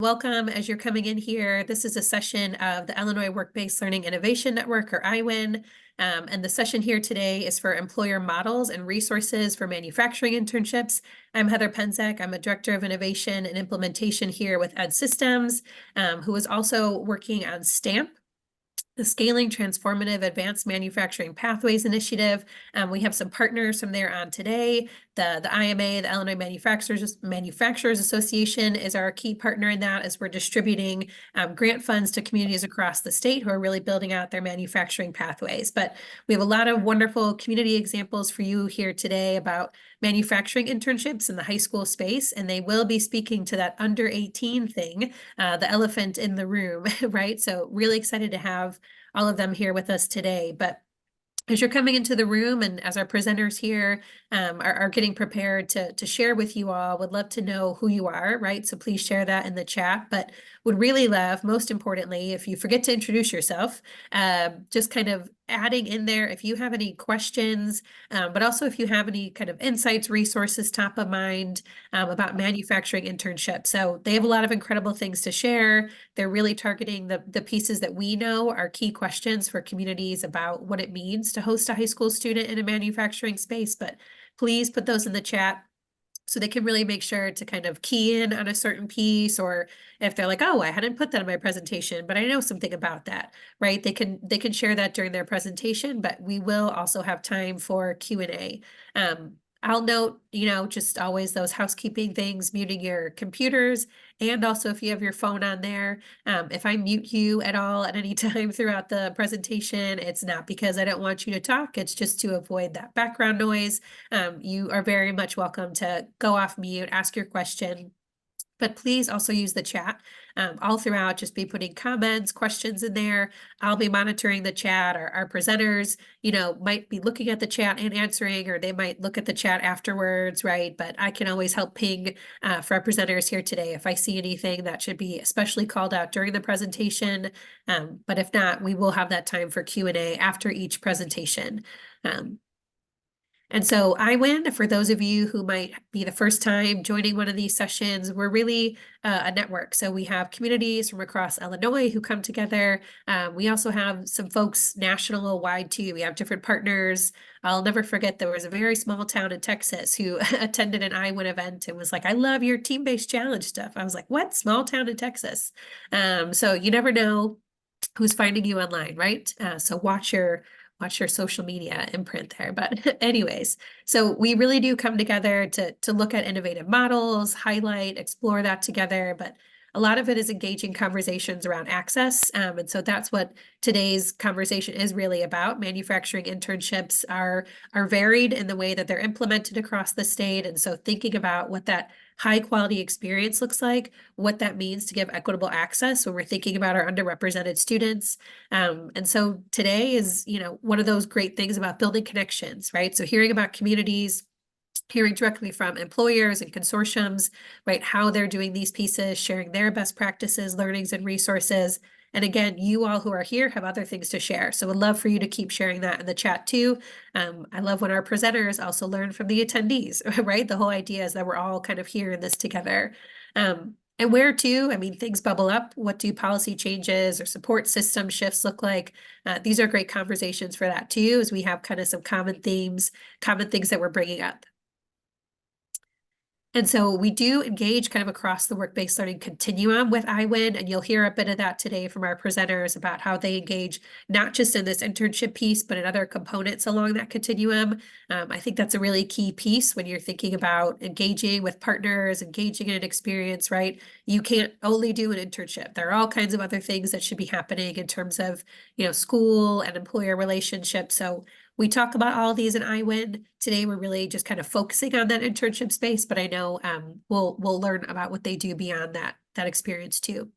Welcome as you're coming in here. This is a session of the Illinois Work-Based Learning Innovation Network, or IWIN. And the session here today is for employer models and resources for manufacturing internships. I'm Heather Penzak. I'm a Director of Innovation and Implementation here with Ed Systems, who is also working on STAMP, the Scaling Transformative Advanced Manufacturing Pathways Initiative. We have some partners from there on today. The IMA, the Illinois Manufacturers Association, is our key partner in that, as we're distributing grant funds to communities across the state who are really building out their manufacturing pathways. But we have a lot of wonderful community examples for you here today about manufacturing internships in the high school space, and they will be speaking to that under 18 thing, the elephant in the room, right? So really excited to have all of them here with us today. But as you're coming into the room and as our presenters here are getting prepared to share with you all, would love to know who you are, right? So please share that in the chat, but would really love, most importantly, if you forget to introduce yourself, just kind of adding in there if you have any questions, but also if you have any kind of insights, resources top of mind about manufacturing internships. So they have a lot of incredible things to share. They're really targeting the pieces that we know are key questions for communities about what it means to host a high school student in a manufacturing space. But please put those in the chat so they can really make sure to kind of key in on a certain piece, or if they're like, oh, I hadn't put that in my presentation, but I know something about that, right? They can share that during their presentation, but we will also have time for Q&A. I'll note, just always those housekeeping things, muting your computers, and also if you have your phone on there, if I mute you at all at any time throughout the presentation, it's not because I don't want you to talk, it's just to avoid that background noise. You are very much welcome to go off mute, ask your question, but please also use the chat all throughout. Just be putting comments, questions in there. I'll be monitoring the chat. Our presenters, might be looking at the chat and answering, or they might look at the chat afterwards, right? But I can always help ping for our presenters here today if I see anything that should be especially called out during the presentation. But if not, we will have that time for Q&A after each presentation. And so IWIN, for those of you who might be the first time joining one of these sessions, we're really a network. So we have communities from across Illinois who come together. We also have some folks national wide too. We have different partners. I'll never forget, there was a very small town in Texas who attended an IWIN event and was like, I love your team-based challenge stuff. I was like, what? Small town in Texas? So you never know who's finding you online, right? So watch your social media imprint there. But anyways, so we really do come together to look at innovative models, highlight, explore that together. But a lot of it is engaging conversations around access. And so that's what today's conversation is really about. Manufacturing internships are varied in the way that they're implemented across the state. And so thinking about what that high quality experience looks like, what that means to give equitable access when we're thinking about our underrepresented students. And so today is, one of those great things about building connections, right? So hearing about communities, hearing directly from employers and consortiums, right, how they're doing these pieces, sharing their best practices, learnings, and resources. And again, you all who are here have other things to share. So would love for you to keep sharing that in the chat too. I love when our presenters also learn from the attendees, right? The whole idea is that we're all kind of here in this together. And where to, things bubble up. What do policy changes or support system shifts look like? These are great conversations for that too, as we have kind of some common themes, common things that we're bringing up. And so we do engage kind of across the work-based learning continuum with IWIN, and you'll hear a bit of that today from our presenters about how they engage not just in this internship piece, but in other components along that continuum. I think that's a really key piece when you're thinking about engaging with partners, engaging in an experience, right? You can't only do an internship. There are all kinds of other things that should be happening in terms of, school and employer relationships. So we talk about all of these in IWIN. Today, we're really just kind of focusing on that internship space, but I know we'll learn about what they do beyond that experience too.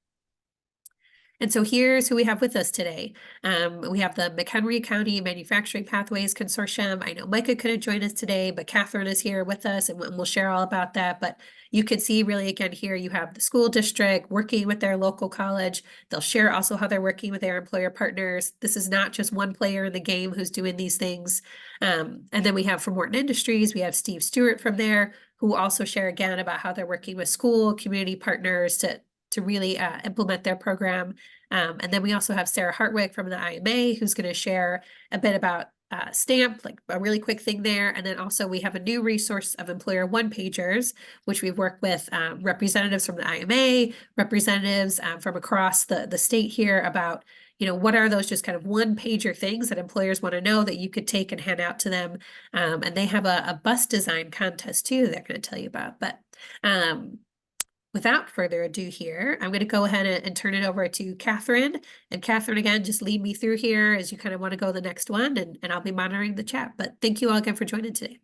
And so here's who we have with us today. We have the McHenry County Manufacturing Pathways Consortium. I know Micah couldn't join us today, but Catherine is here with us and we'll share all about that. But you can see really again here, you have the school district working with their local college. They'll share also how they're working with their employer partners. This is not just one player in the game who's doing these things. And then we have from Morton Industries, we have Steve Stewart from there, who also share again about how they're working with school, community partners to really implement their program. And then we also have Sarah Hartwig from the IMA, who's going to share a bit about STAMP, like a really quick thing there. And then also we have a new resource of employer one-pagers, which we've worked with representatives from the IMA, representatives from across the state here about, you know, what are those just kind of one-pager things that employers want to know that you could take and hand out to them. And they have a bus design contest too they're going to tell you about. But without further ado here, I'm going to go ahead and turn it over to Catherine. And Catherine, again, just lead me through here as you kind of want to go the next one, and I'll be monitoring the chat. But thank you all again for joining today.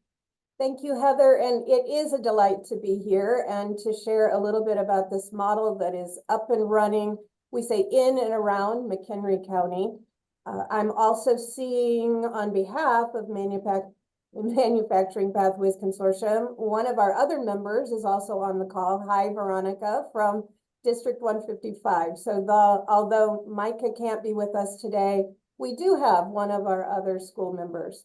Thank you, Heather. And it is a delight to be here and to share a little bit about this model that is up and running, we say in and around McHenry County. I'm also seeing on behalf of Manufacturing Pathways Consortium, one of our other members is also on the call. Hi, Veronica from District 155. So although Micah can't be with us today, we do have one of our other school members.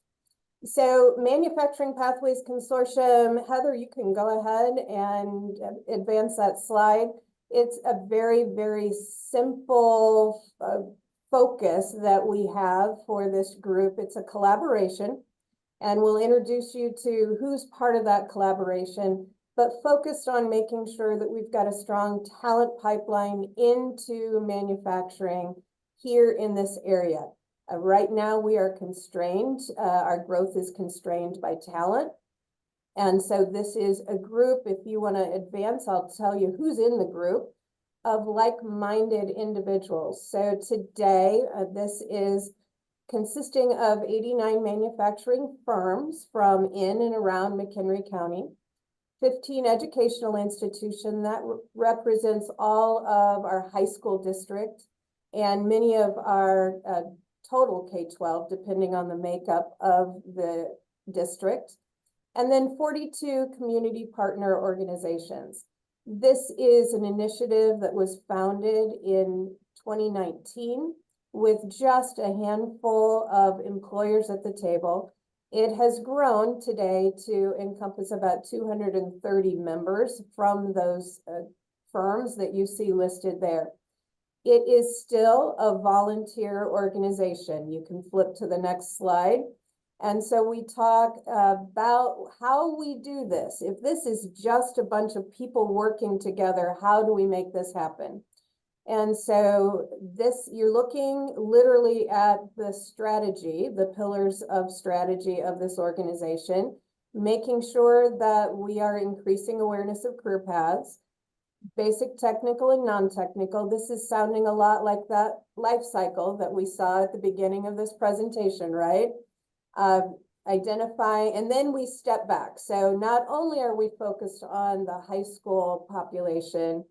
So Manufacturing Pathways Consortium, Heather, you can go ahead and advance that slide. It's a very, very simple focus that we have for this group. It's a collaboration, and we'll introduce you to who's part of that collaboration, but focused on making sure that we've got a strong talent pipeline into manufacturing here in this area. Right now, we are constrained. Our growth is constrained by talent. And so this is a group, if you want to advance, I'll tell you who's in the group, of like-minded individuals. So today, this is consisting of 89 manufacturing firms from in and around McHenry County, 15 educational institutions that represents all of our high school district and many of our total K-12, depending on the makeup of the district, and then 42 community partner organizations. This is an initiative that was founded in 2019 with just a handful of employers at the table. It has grown today to encompass about 230 members from those firms that you see listed there. It is still a volunteer organization. You can flip to the next slide. And so we talk about how we do this. If this is just a bunch of people working together, how do we make this happen? And so this, you're looking literally at the strategy, the pillars of strategy of this organization, making sure that we are increasing awareness of career paths, basic, technical, and non-technical. This is sounding a lot like that life cycle that we saw at the beginning of this presentation, right? Identify, and then we step back. So not only are we focused on the high school population,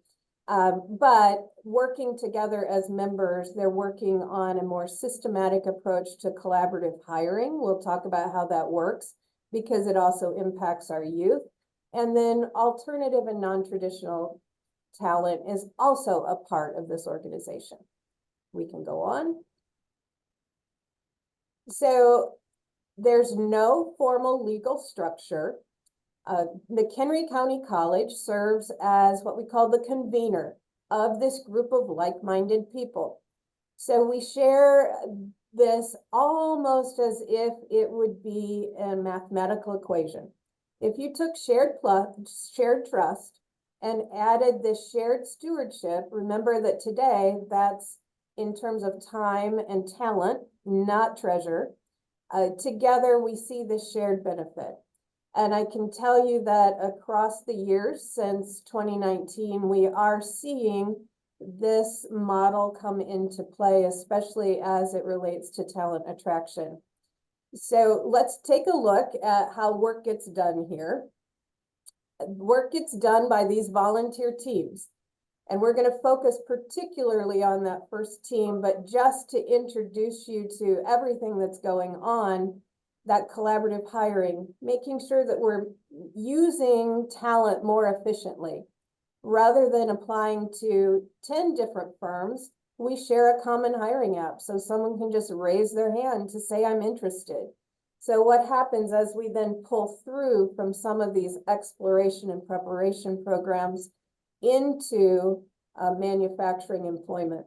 but working together as members, they're working on a more systematic approach to collaborative hiring. We'll talk about how that works because it also impacts our youth. And then alternative and non-traditional talent is also a part of this organization. We can go on. So there's no formal legal structure. McHenry County College serves as what we call the convener of this group of like-minded people. So we share this almost as if it would be a mathematical equation. If you took shared trust and added this shared stewardship, remember that today that's in terms of time and talent, not treasure. Together we see this shared benefit. And I can tell you that across the years since 2019, we are seeing this model come into play, especially as it relates to talent attraction. So let's take a look at how work gets done here. Work gets done by these volunteer teams. And we're going to focus particularly on that first team, but just to introduce you to everything that's going on, that collaborative hiring, making sure that we're using talent more efficiently. Rather than applying to 10 different firms, we share a common hiring app so someone can just raise their hand to say, I'm interested. So what happens as we then pull through from some of these exploration and preparation programs into manufacturing employment.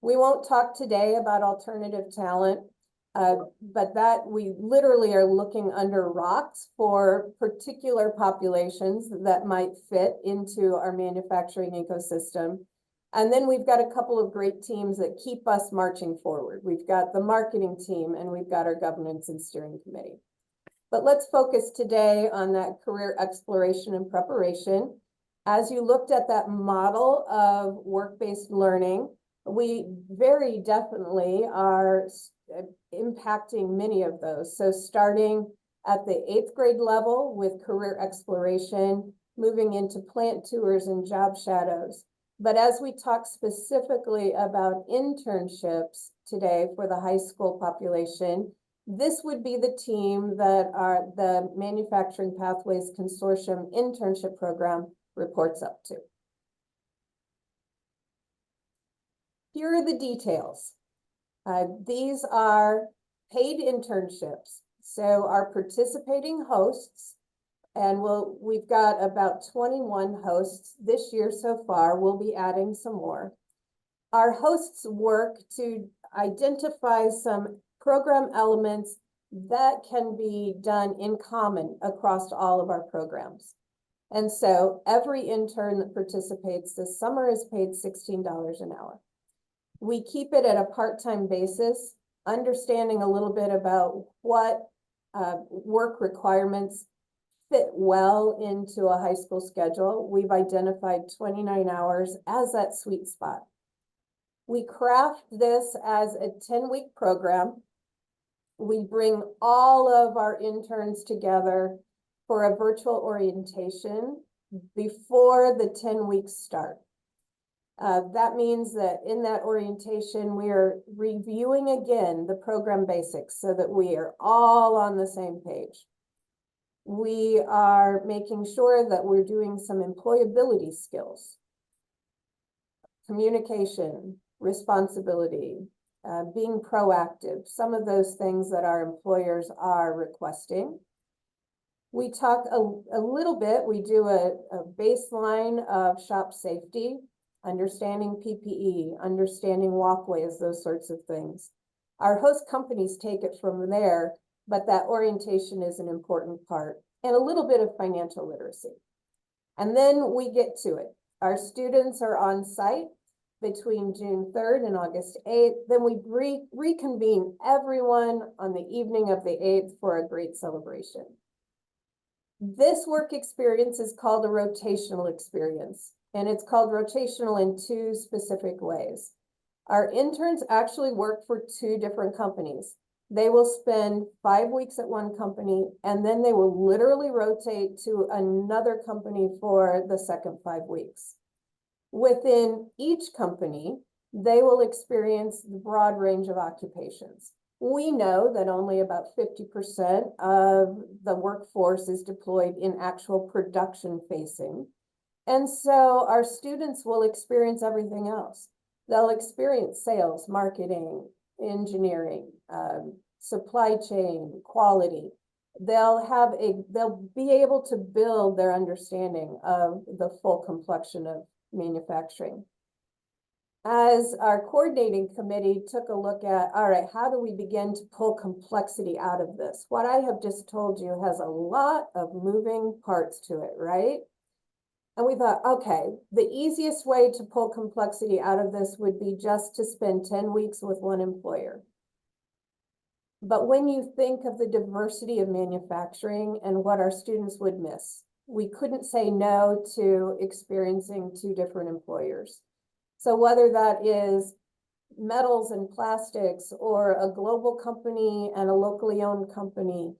We won't talk today about alternative talent, but that we literally are looking under rocks for particular populations that might fit into our manufacturing ecosystem. And then we've got a couple of great teams that keep us marching forward. We've got the marketing team and we've got our governance and steering committee. But let's focus today on that career exploration and preparation. As you looked at that model of work-based learning, we very definitely are impacting many of those. So starting at the 8th grade level with career exploration, moving into plant tours and job shadows. But as we talk specifically about internships today for the high school population, this would be the team that the Manufacturing Pathways Consortium internship program reports up to. Here are the details. These are paid internships. So our participating hosts, and we've got about 21 hosts this year so far. We'll be adding some more. Our hosts work to identify some program elements that can be done in common across all of our programs. And so every intern that participates this summer is paid $16 an hour. We keep it at a part-time basis, understanding a little bit about what work requirements fit well into a high school schedule. We've identified 29 hours as that sweet spot. We craft this as a 10-week program. We bring all of our interns together for a virtual orientation before the 10 weeks start. That means that in that orientation, we are reviewing again the program basics so that we are all on the same page. We are making sure that we're doing some employability skills, communication, responsibility, being proactive, some of those things that our employers are requesting. We talk a little bit, we do a baseline of shop safety, understanding PPE, understanding walkways, those sorts of things. Our host companies take it from there, but that orientation is an important part, and a little bit of financial literacy. And then we get to it. Our students are on site between June 3rd and August 8th. Then we reconvene everyone on the evening of the 8th for a great celebration. This work experience is called a rotational experience, and it's called rotational in two specific ways. Our interns actually work for two different companies. They will spend 5 weeks at one company, and then they will literally rotate to another company for the second 5 weeks. Within each company, they will experience the broad range of occupations. We know that only about 50% of the workforce is deployed in actual production facing. And so our students will experience everything else. They'll experience sales, marketing, engineering, supply chain, quality. They'll be able to build their understanding of the full complexion of manufacturing. As our coordinating committee took a look at, all right, how do we begin to pull complexity out of this? What I have just told you has a lot of moving parts to it, right? And we thought, okay, the easiest way to pull complexity out of this would be just to spend 10 weeks with one employer. But when you think of the diversity of manufacturing and what our students would miss, we couldn't say no to experiencing two different employers. So whether that is metals and plastics or a global company and a locally owned company,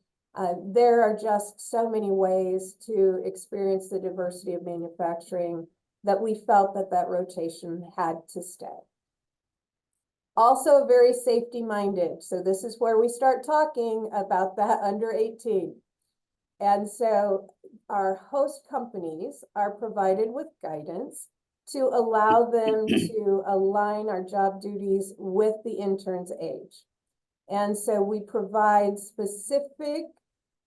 there are just so many ways to experience the diversity of manufacturing that we felt that rotation had to stay. Also very safety minded. So this is where we start talking about that under 18. And so our host companies are provided with guidance to allow them to align our job duties with the intern's age. And so we provide specific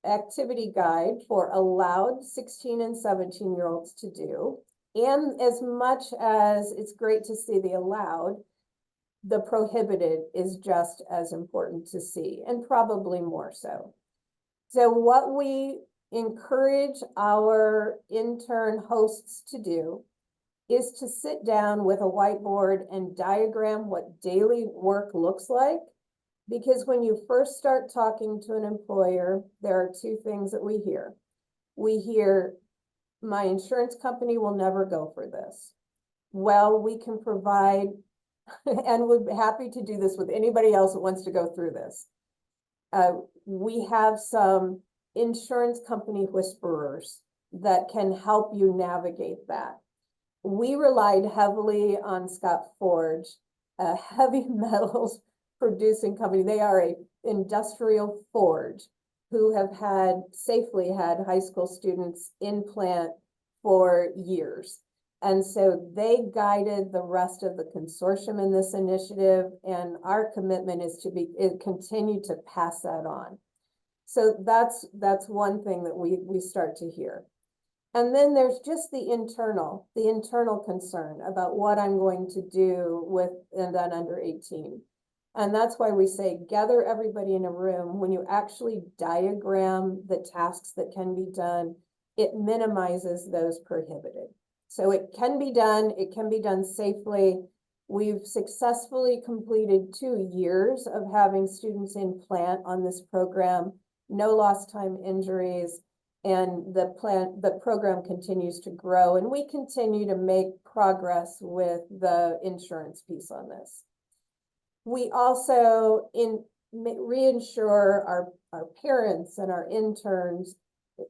activity guide for allowed 16 and 17-year-olds to do. And as much as it's great to see the allowed, the prohibited is just as important to see, and probably more so. So what we encourage our intern hosts to do is to sit down with a whiteboard and diagram what daily work looks like. Because when you first start talking to an employer, there are two things that we hear. We hear, my insurance company will never go for this. Well, we can provide, and we're happy to do this with anybody else that wants to go through this. We have some insurance company whisperers that can help you navigate that. We relied heavily on Scott Forge, a heavy metals producing company. They are a industrial forge who have safely had high school students in plant for years. And so they guided the rest of the consortium in this initiative, and our commitment is to continue to pass that on. So that's one thing that we start to hear. And then there's just the internal concern about what I'm going to do with and then under 18. And that's why we say, gather everybody in a room. When you actually diagram the tasks that can be done, it minimizes those prohibited. So it can be done safely. We've successfully completed 2 years of having students in plant on this program, no lost time injuries, and the program continues to grow, and we continue to make progress with the insurance piece on this. We also reinsure our parents and our interns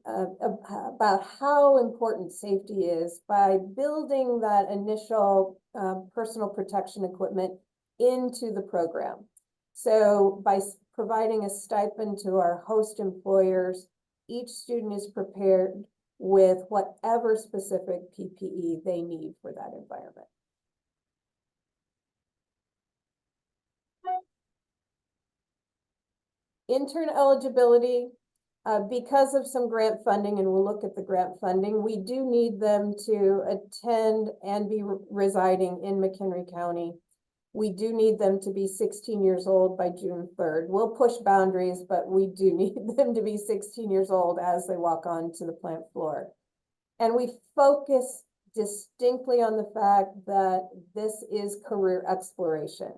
about how important safety is by building that initial personal protection equipment into the program. So by providing a stipend to our host employers, each student is prepared with whatever specific PPE they need for that environment. Intern eligibility, because of some grant funding, and we'll look at the grant funding, we do need them to attend and be residing in McHenry County. We do need them to be 16 years old by June 3rd. We'll push boundaries, but we do need them to be 16 years old as they walk onto the plant floor. And we focus distinctly on the fact that this is career exploration.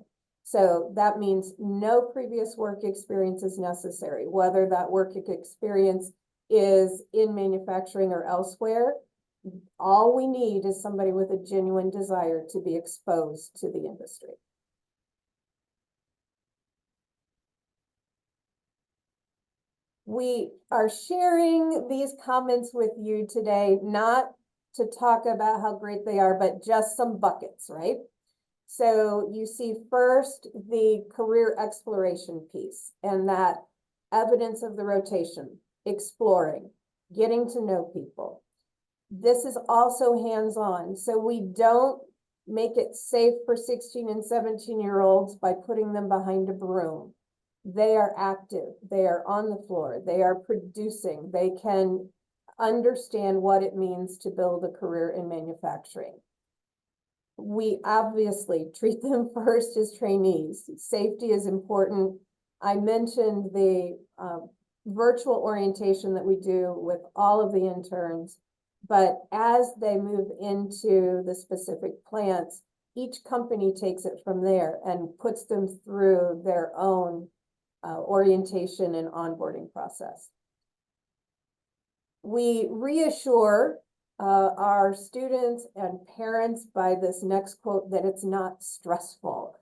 So that means no previous work experience is necessary, whether that work experience is in manufacturing or elsewhere. All we need is somebody with a genuine desire to be exposed to the industry. We are sharing these comments with you today, not to talk about how great they are, but just some buckets, right? So you see first the career exploration piece, and that evidence of the rotation, exploring, getting to know people. This is also hands-on, so we don't make it safe for 16 and 17-year-olds by putting them behind a broom. They are active, they are on the floor, they are producing, they can understand what it means to build a career in manufacturing. We obviously treat them first as trainees. Safety is important. I mentioned the virtual orientation that we do with all of the interns, but as they move into the specific plants, each company takes it from there and puts them through their own orientation and onboarding process. We reassure our students and parents by this next quote that it's not stressful.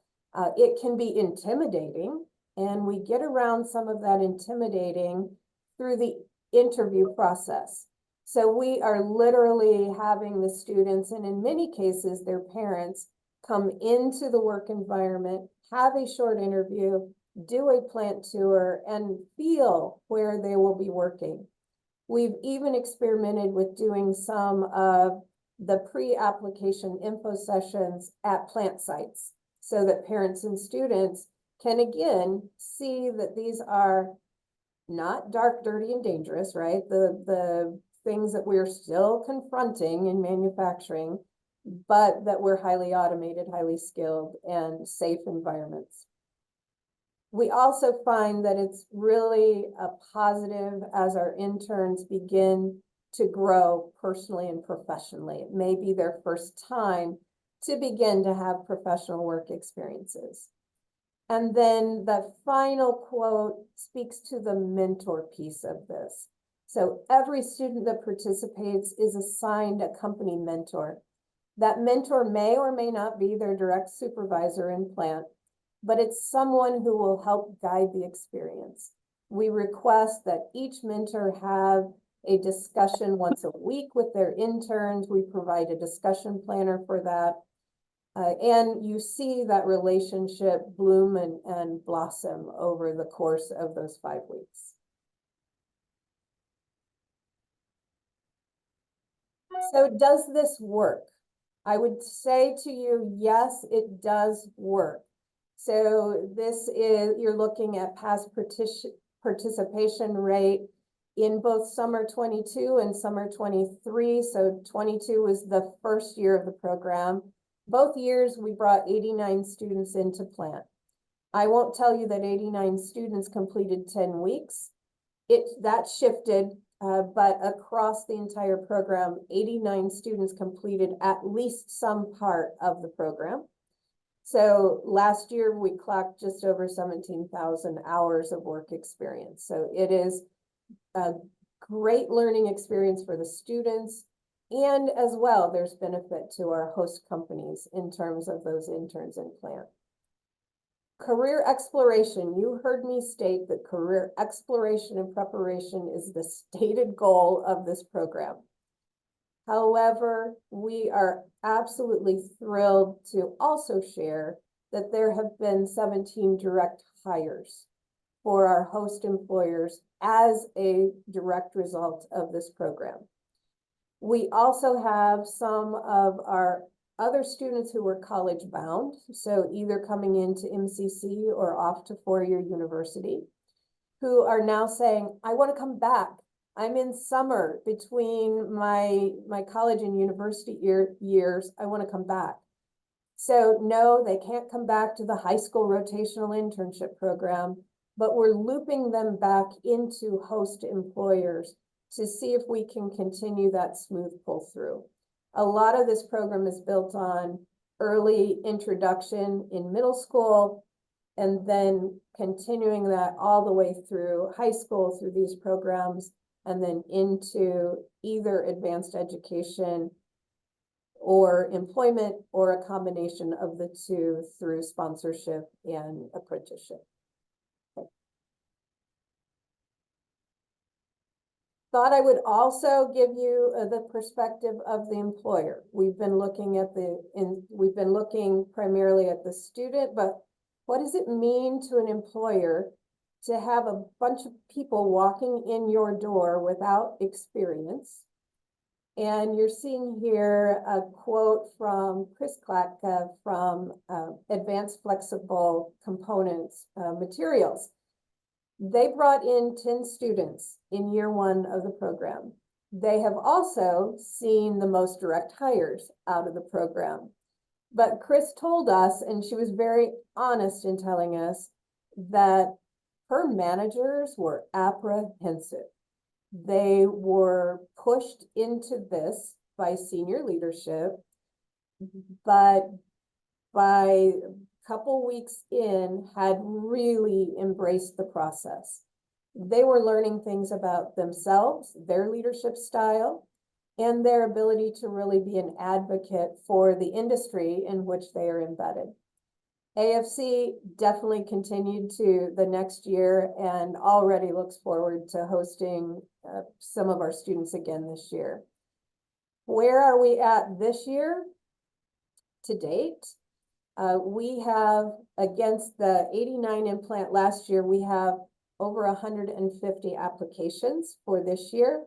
It can be intimidating, and we get around some of that intimidating through the interview process. So we are literally having the students, and in many cases their parents, come into the work environment, have a short interview, do a plant tour, and feel where they will be working. We've even experimented with doing some of the pre-application info sessions at plant sites so that parents and students can again see that these are not dark, dirty, and dangerous, right? The things that we're still confronting in manufacturing, but that we're highly automated, highly skilled, and safe environments. We also find that it's really a positive as our interns begin to grow personally and professionally. It may be their first time to begin to have professional work experiences. And then the final quote speaks to the mentor piece of this. So every student that participates is assigned a company mentor. That mentor may or may not be their direct supervisor in plant, but it's someone who will help guide the experience. We request that each mentor have a discussion once a week with their interns. We provide a discussion planner for that. And you see that relationship bloom and blossom over the course of those 5 weeks. So does this work? I would say to you, yes, it does work. So this is, you're looking at past participation rate in both summer 22 and summer 23. So 22 was the first year of the program. Both years, we brought 89 students into plant. I won't tell you that 89 students completed 10 weeks. That shifted, but across the entire program, 89 students completed at least some part of the program. So last year, we clocked just over 17,000 hours of work experience. So it is a great learning experience for the students. And as well, there's benefit to our host companies in terms of those interns in plant. Career exploration, you heard me state that career exploration and preparation is the stated goal of this program. However, we are absolutely thrilled to also share that there have been 17 direct hires for our host employers as a direct result of this program. We also have some of our other students who were college bound, so either coming into MCC or off to four-year university, who are now saying, I want to come back. I'm in summer between my college and university years. I want to come back. So no, they can't come back to the high school rotational internship program, but we're looping them back into host employers to see if we can continue that smooth pull through. A lot of this program is built on early introduction in middle school, and then continuing that all the way through high school through these programs, and then into either advanced education or employment, or a combination of the two through sponsorship and apprenticeship. Thought I would also give you the perspective of the employer. We've been looking at we've been looking primarily at the student, but what does it mean to an employer to have a bunch of people walking in your door without experience? And you're seeing here a quote from Chris Klatka from Advanced Flexible Components Materials. They brought in 10 students in year one of the program. They have also seen the most direct hires out of the program. But Chris told us, and she was very honest in telling us, that her managers were apprehensive. They were pushed into this by senior leadership, but by a couple weeks in, had really embraced the process. They were learning things about themselves, their leadership style, and their ability to really be an advocate for the industry in which they are embedded. AFC definitely continued to the next year and already looks forward to hosting some of our students again this year. Where are we at this year to date? We have, against the 89 implant last year, we have over 150 applications for this year.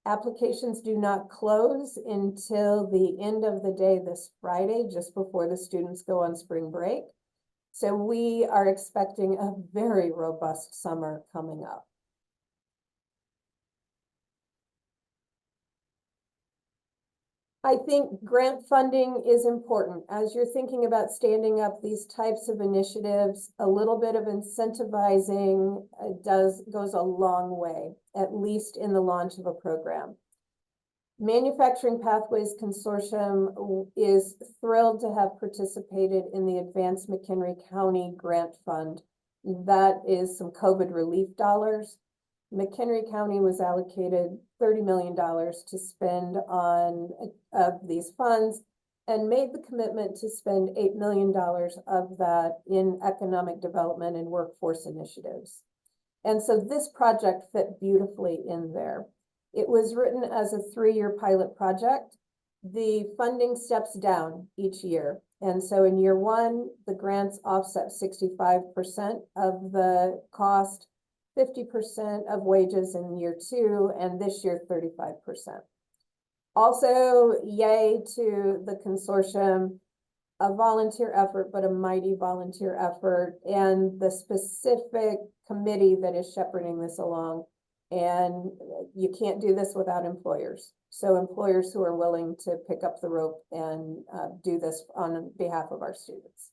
Applications do not close until the end of the day this Friday, just before the students go on spring break. So we are expecting a very robust summer coming up. I think grant funding is important. As you're thinking about standing up these types of initiatives, a little bit of incentivizing goes a long way, at least in the launch of a program. Manufacturing Pathways Consortium is thrilled to have participated in the Advanced McHenry County Grant Fund. That is some COVID relief dollars. McHenry County was allocated $30 million to spend on these funds and made the commitment to spend $8 million of that in economic development and workforce initiatives. And so this project fit beautifully in there. It was written as a 3-year pilot project. The funding steps down each year. And so in year 1, the grants offset 65% of the cost, 50% of wages in year 2, and this year 35%. Also, yay to the consortium, a volunteer effort, but a mighty volunteer effort, and the specific committee that is shepherding this along. And you can't do this without employers. So employers who are willing to pick up the rope and do this on behalf of our students.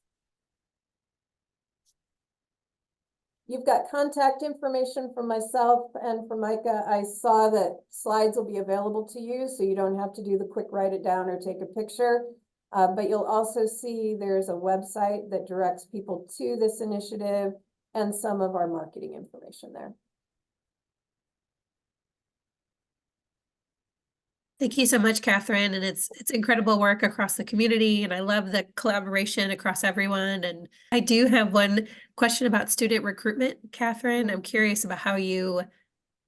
You've got contact information from myself and from Micah. I saw that slides will be available to you, so you don't have to do the quick write it down or take a picture. But you'll also see there's a website that directs people to this initiative and some of our marketing information there. Thank you so much, Catherine. And it's incredible work across the community. And I love the collaboration across everyone. And I do have one question about student recruitment, Catherine. I'm curious about how you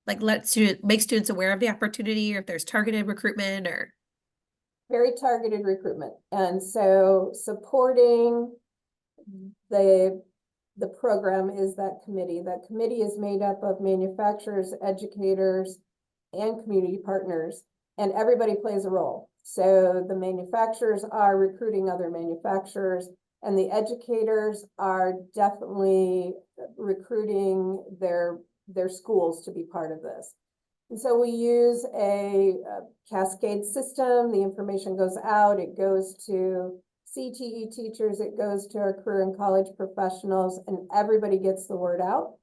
make students aware of the opportunity, or if there's targeted recruitment or. Very targeted recruitment. And so supporting the program is that committee. That committee is made up of manufacturers, educators, and community partners. And everybody plays a role. So the manufacturers are recruiting other manufacturers, and the educators are definitely recruiting their schools to be part of this. And so we use a cascade system. The information goes out, it goes to CTE teachers, it goes to our career and college professionals, and everybody gets the word out.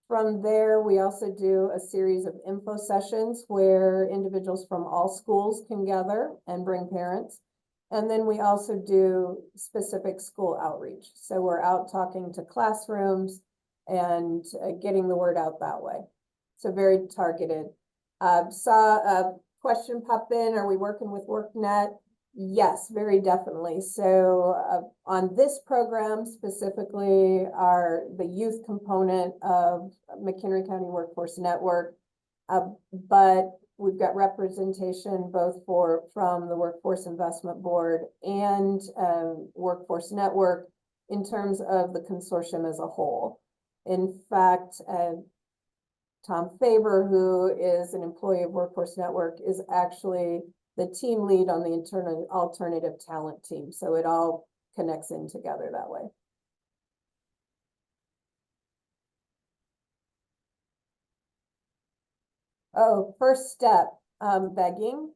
From there, we also do a series of info sessions where individuals from all schools can gather and bring parents. And then we also do specific school outreach. So we're out talking to classrooms and getting the word out that way. So very targeted. Saw a question pop in, are we working with WorkNet? Yes, very definitely. So on this program specifically are the youth component of McHenry County Workforce Network, but we've got representation both from the Workforce Investment Board and Workforce Network in terms of the consortium as a whole. In fact, Tom Faber, who is an employee of Workforce Network, is actually the team lead on the alternative talent team. So it all connects in together that way. Oh, first step, begging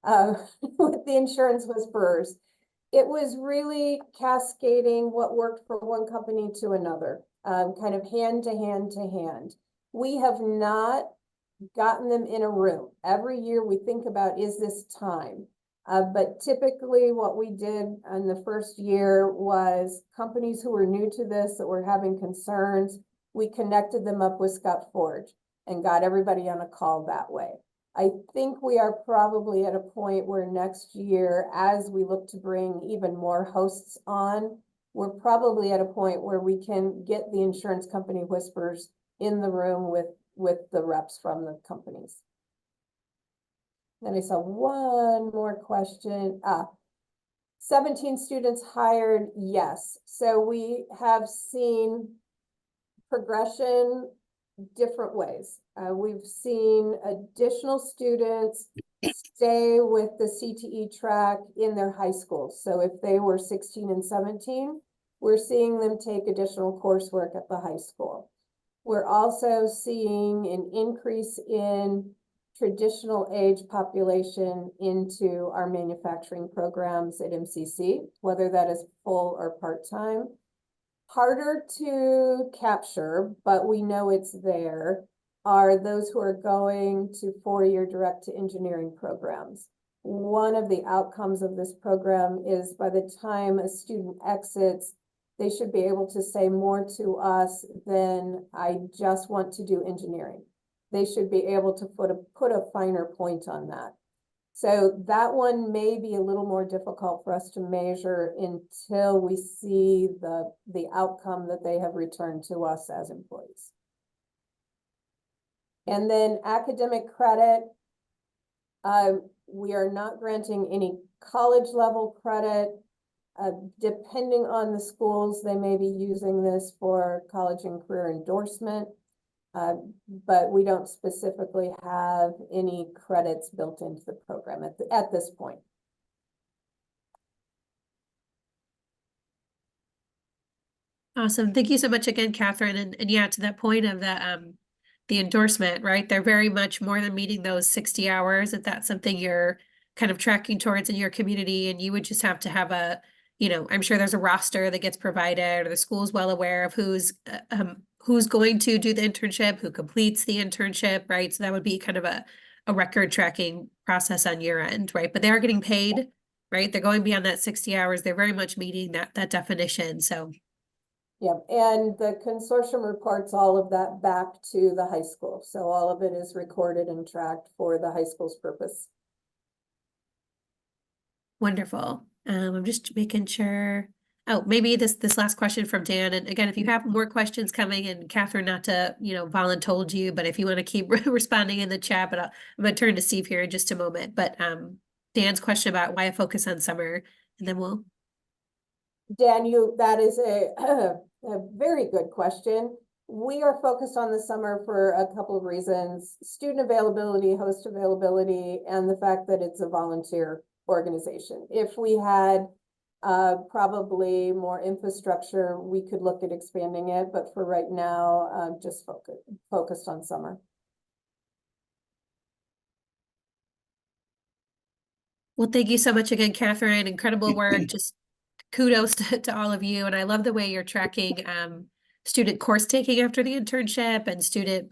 with the insurance whisperers. It was really cascading what worked for one company to another, kind of hand to hand to hand. We have not gotten them in a room. Every year we think about, is this time? But typically what we did in the first year was companies who were new to this, that were having concerns, we connected them up with Scott Forge and got everybody on a call that way. I think we are probably at a point where next year, as we look to bring even more hosts on, we're probably at a point where we can get the insurance company whispers in the room with the reps from the companies. Then I saw one more question. 17 students hired, yes. So we have seen progression different ways. We've seen additional students stay with the CTE track in their high schools. So if they were 16 and 17, we're seeing them take additional coursework at the high school. We're also seeing an increase in traditional age population into our manufacturing programs at MCC, whether that is full or part-time. Harder to capture, but we know it's there, are those who are going to four-year direct to engineering programs. One of the outcomes of this program is by the time a student exits, they should be able to say more to us than I just want to do engineering. They should be able to put a finer point on that. So that one may be a little more difficult for us to measure until we see the outcome that they have returned to us as employees. And then academic credit, we are not granting any college level credit. Depending on the schools, they may be using this for college and career endorsement. But we don't specifically have any credits built into the program at this point. Awesome. Thank you so much again, Catherine. And yeah, to that point of the endorsement, right? They're very much more than meeting those 60 hours. If that's something you're kind of tracking towards in your community, and you would just have to have I'm sure there's a roster that gets provided, or the school's well aware of who's going to do the internship, who completes the internship, right? So that would be kind of a record tracking process on your end, right? But they are getting paid, right? They're going beyond that 60 hours. They're very much meeting that definition. So yeah, and the consortium reports all of that back to the high school. So all of it is recorded and tracked for the high school's purpose. wonderful. I'm just making sure. Oh, maybe this last question from Dan. And again, if you have more questions coming, and Catherine, not to, voluntold you, but if you want to keep responding in the chat, but I'm going to turn to Steve here in just a moment. But Dan's question about why a focus on summer, and then we'll. Dan, that is a very good question. We are focused on the summer for a couple of reasons: student availability, host availability, and the fact that it's a volunteer organization. If we had probably more infrastructure, we could look at expanding it, but for right now, just focused on summer. Well, thank you so much again, Catherine. Incredible work. Just kudos to all of you. And I love the way you're tracking student course taking after the internship, and student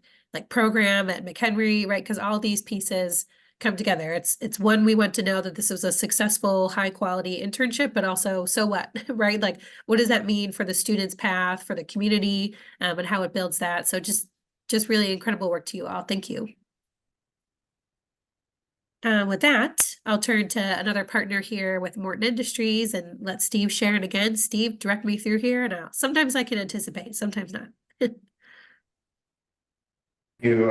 program at McHenry, right? Because all these pieces come together. It's one, we want to know that this was a successful, high quality internship, but also, so what, right? What does that mean for the student's path, for the community, and how it builds that? So just really incredible work to you all. Thank you. With that, I'll turn to another partner here with Morton Industries and let Steve share. And again, Steve, direct me through here, and sometimes I can anticipate, sometimes not. You,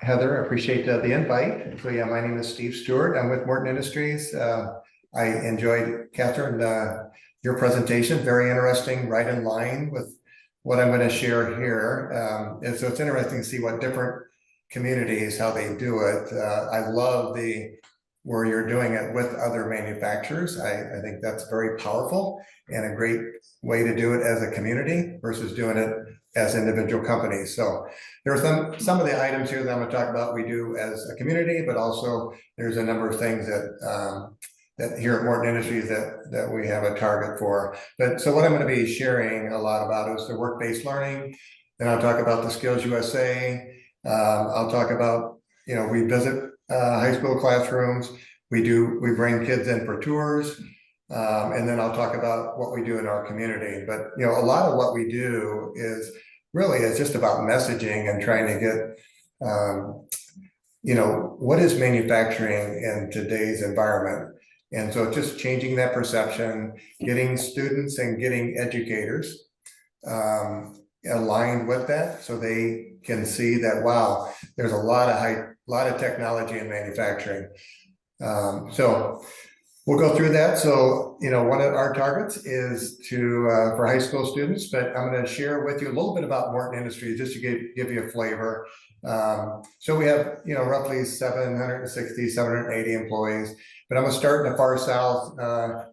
Heather, I appreciate the invite. So yeah, my name is Steve Stewart. I'm with Morton Industries. I enjoyed, Catherine, your presentation, very interesting, right in line with what I'm going to share here. And so it's interesting to see what different communities, how they do it. I love where you're doing it with other manufacturers. I think that's very powerful and a great way to do it as a community versus doing it as individual companies. So there are some of the items here that I'm going to talk about we do as a community, but also there's a number of things that that here at Morton Industries that we have a target for. But so what I'm going to be sharing a lot about is the work-based learning. Then I'll talk about the Skills USA. I'll talk about, we visit high school classrooms. We bring kids in for tours. And then I'll talk about what we do in our community. But, a lot of what we do is just about messaging and trying to get, what is manufacturing in today's environment? And so just changing that perception, getting students and getting educators aligned with that, so they can see that, wow, there's a lot of technology in manufacturing. So we'll go through that. So, one of our targets is for high school students, but I'm going to share with you a little bit about Morton Industries just to give you a flavor. So we have, roughly 780 employees, but I'm going to start in the far south.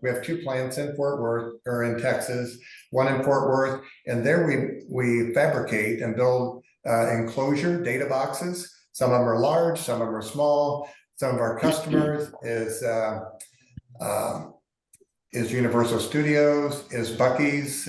We have 2 plants in Fort Worth, or in Texas, one in Fort Worth, and there we fabricate and build enclosure data boxes. Some of them are large, some of them are small. Some of our customers is Universal Studios, is Buc-ee's,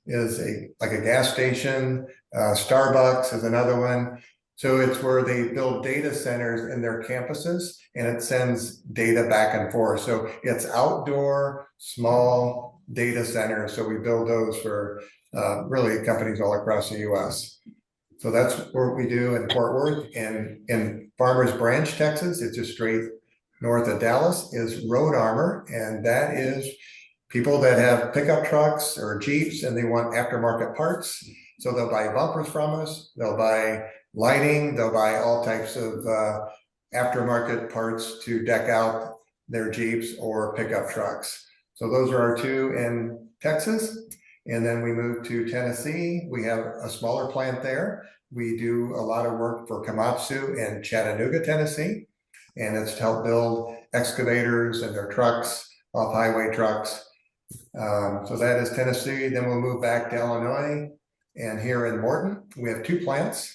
is like a gas station, Starbucks is another one. So it's where they build data centers in their campuses and it sends data back and forth. So it's outdoor, small data centers. So we build those for really companies all across the US. So that's what we do in Fort Worth. And in Farmers Branch, Texas, it's just straight north of Dallas, is Road Armor, and that is people that have pickup trucks or Jeeps and they want aftermarket parts. So they'll buy bumpers from us, they'll buy lighting, they'll buy all types of aftermarket parts to deck out their Jeeps or pickup trucks. So those are our two in Texas. And then we move to Tennessee. We have a smaller plant there. We do a lot of work for Komatsu in Chattanooga, Tennessee. And it's to help build excavators and their trucks, off-highway trucks. So that is Tennessee. Then we'll move back to Illinois. And here in Morton, we have two plants.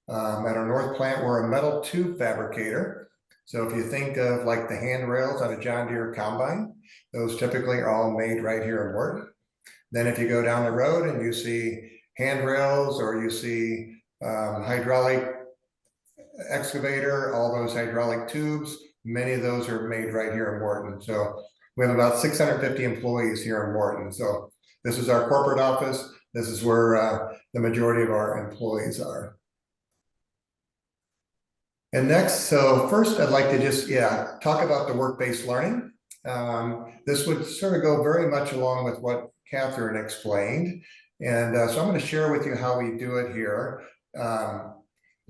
At our north plant, we're a metal tube fabricator. So if you think of like the handrails on a John Deere combine, those typically are all made right here in Morton. Then if you go down the road and you see handrails or you see hydraulic excavator, all those hydraulic tubes, many of those are made right here in Morton. So we have about 650 employees here in Morton. So this is our corporate office. This is where the majority of our employees are. And next, so first I'd like to just, talk about the work-based learning. This would sort of go very much along with what Catherine explained. And so I'm going to share with you how we do it here,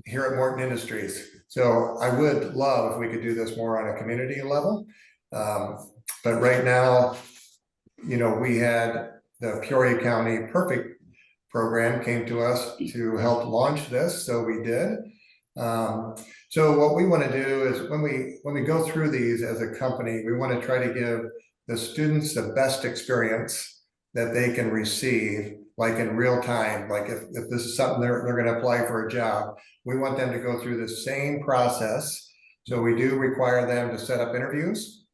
here at Morton Industries. So I would love if we could do this more on a community level. But right now, you know, we had the Peoria County Perfect program came to us to help launch this. So we did. So what we want to do is when we go through these as a company, we want to try to give the students the best experience that they can receive, like in real time. Like if this is something they're going to apply for a job, we want them to go through the same process. So we do require them to set up interviews,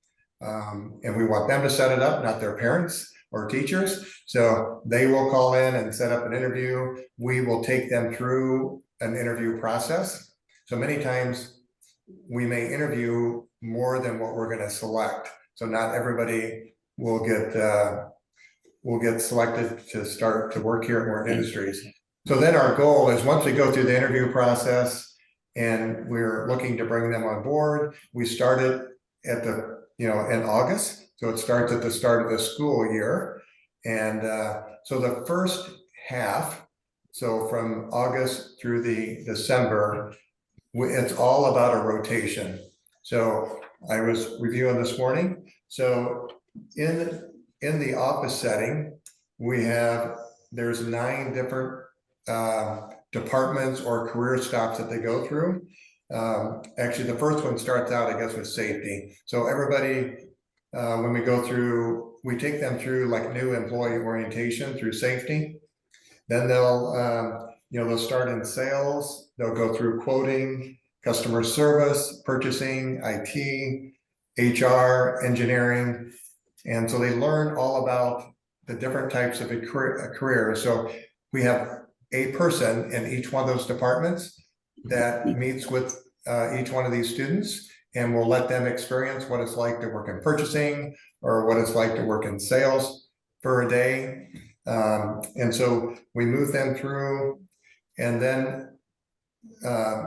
and we want them to set it up, not their parents or teachers. So they will call in and set up an interview. We will take them through an interview process. So many times we may interview more than what we're going to select. So not everybody will get selected to start to work here at Morton Industries. So then our goal is once we go through the interview process and we're looking to bring them on board, we started at the, in August. So it starts at the start of the school year. And so the first half, so from August through the December, it's all about a rotation. So I was reviewing this morning. So in the office setting, there's 9 different departments or career stops that they go through. Actually, the first one starts out, I guess, with safety. So everybody, when we go through, we take them through like new employee orientation through safety. Then they'll start in sales. They'll go through quoting, customer service, purchasing, IT, HR, engineering. And so they learn all about the different types of a career. So we have a person in each one of those departments that meets with each one of these students, and we'll let them experience what it's like to work in purchasing or what it's like to work in sales for a day. And so we move them through, and then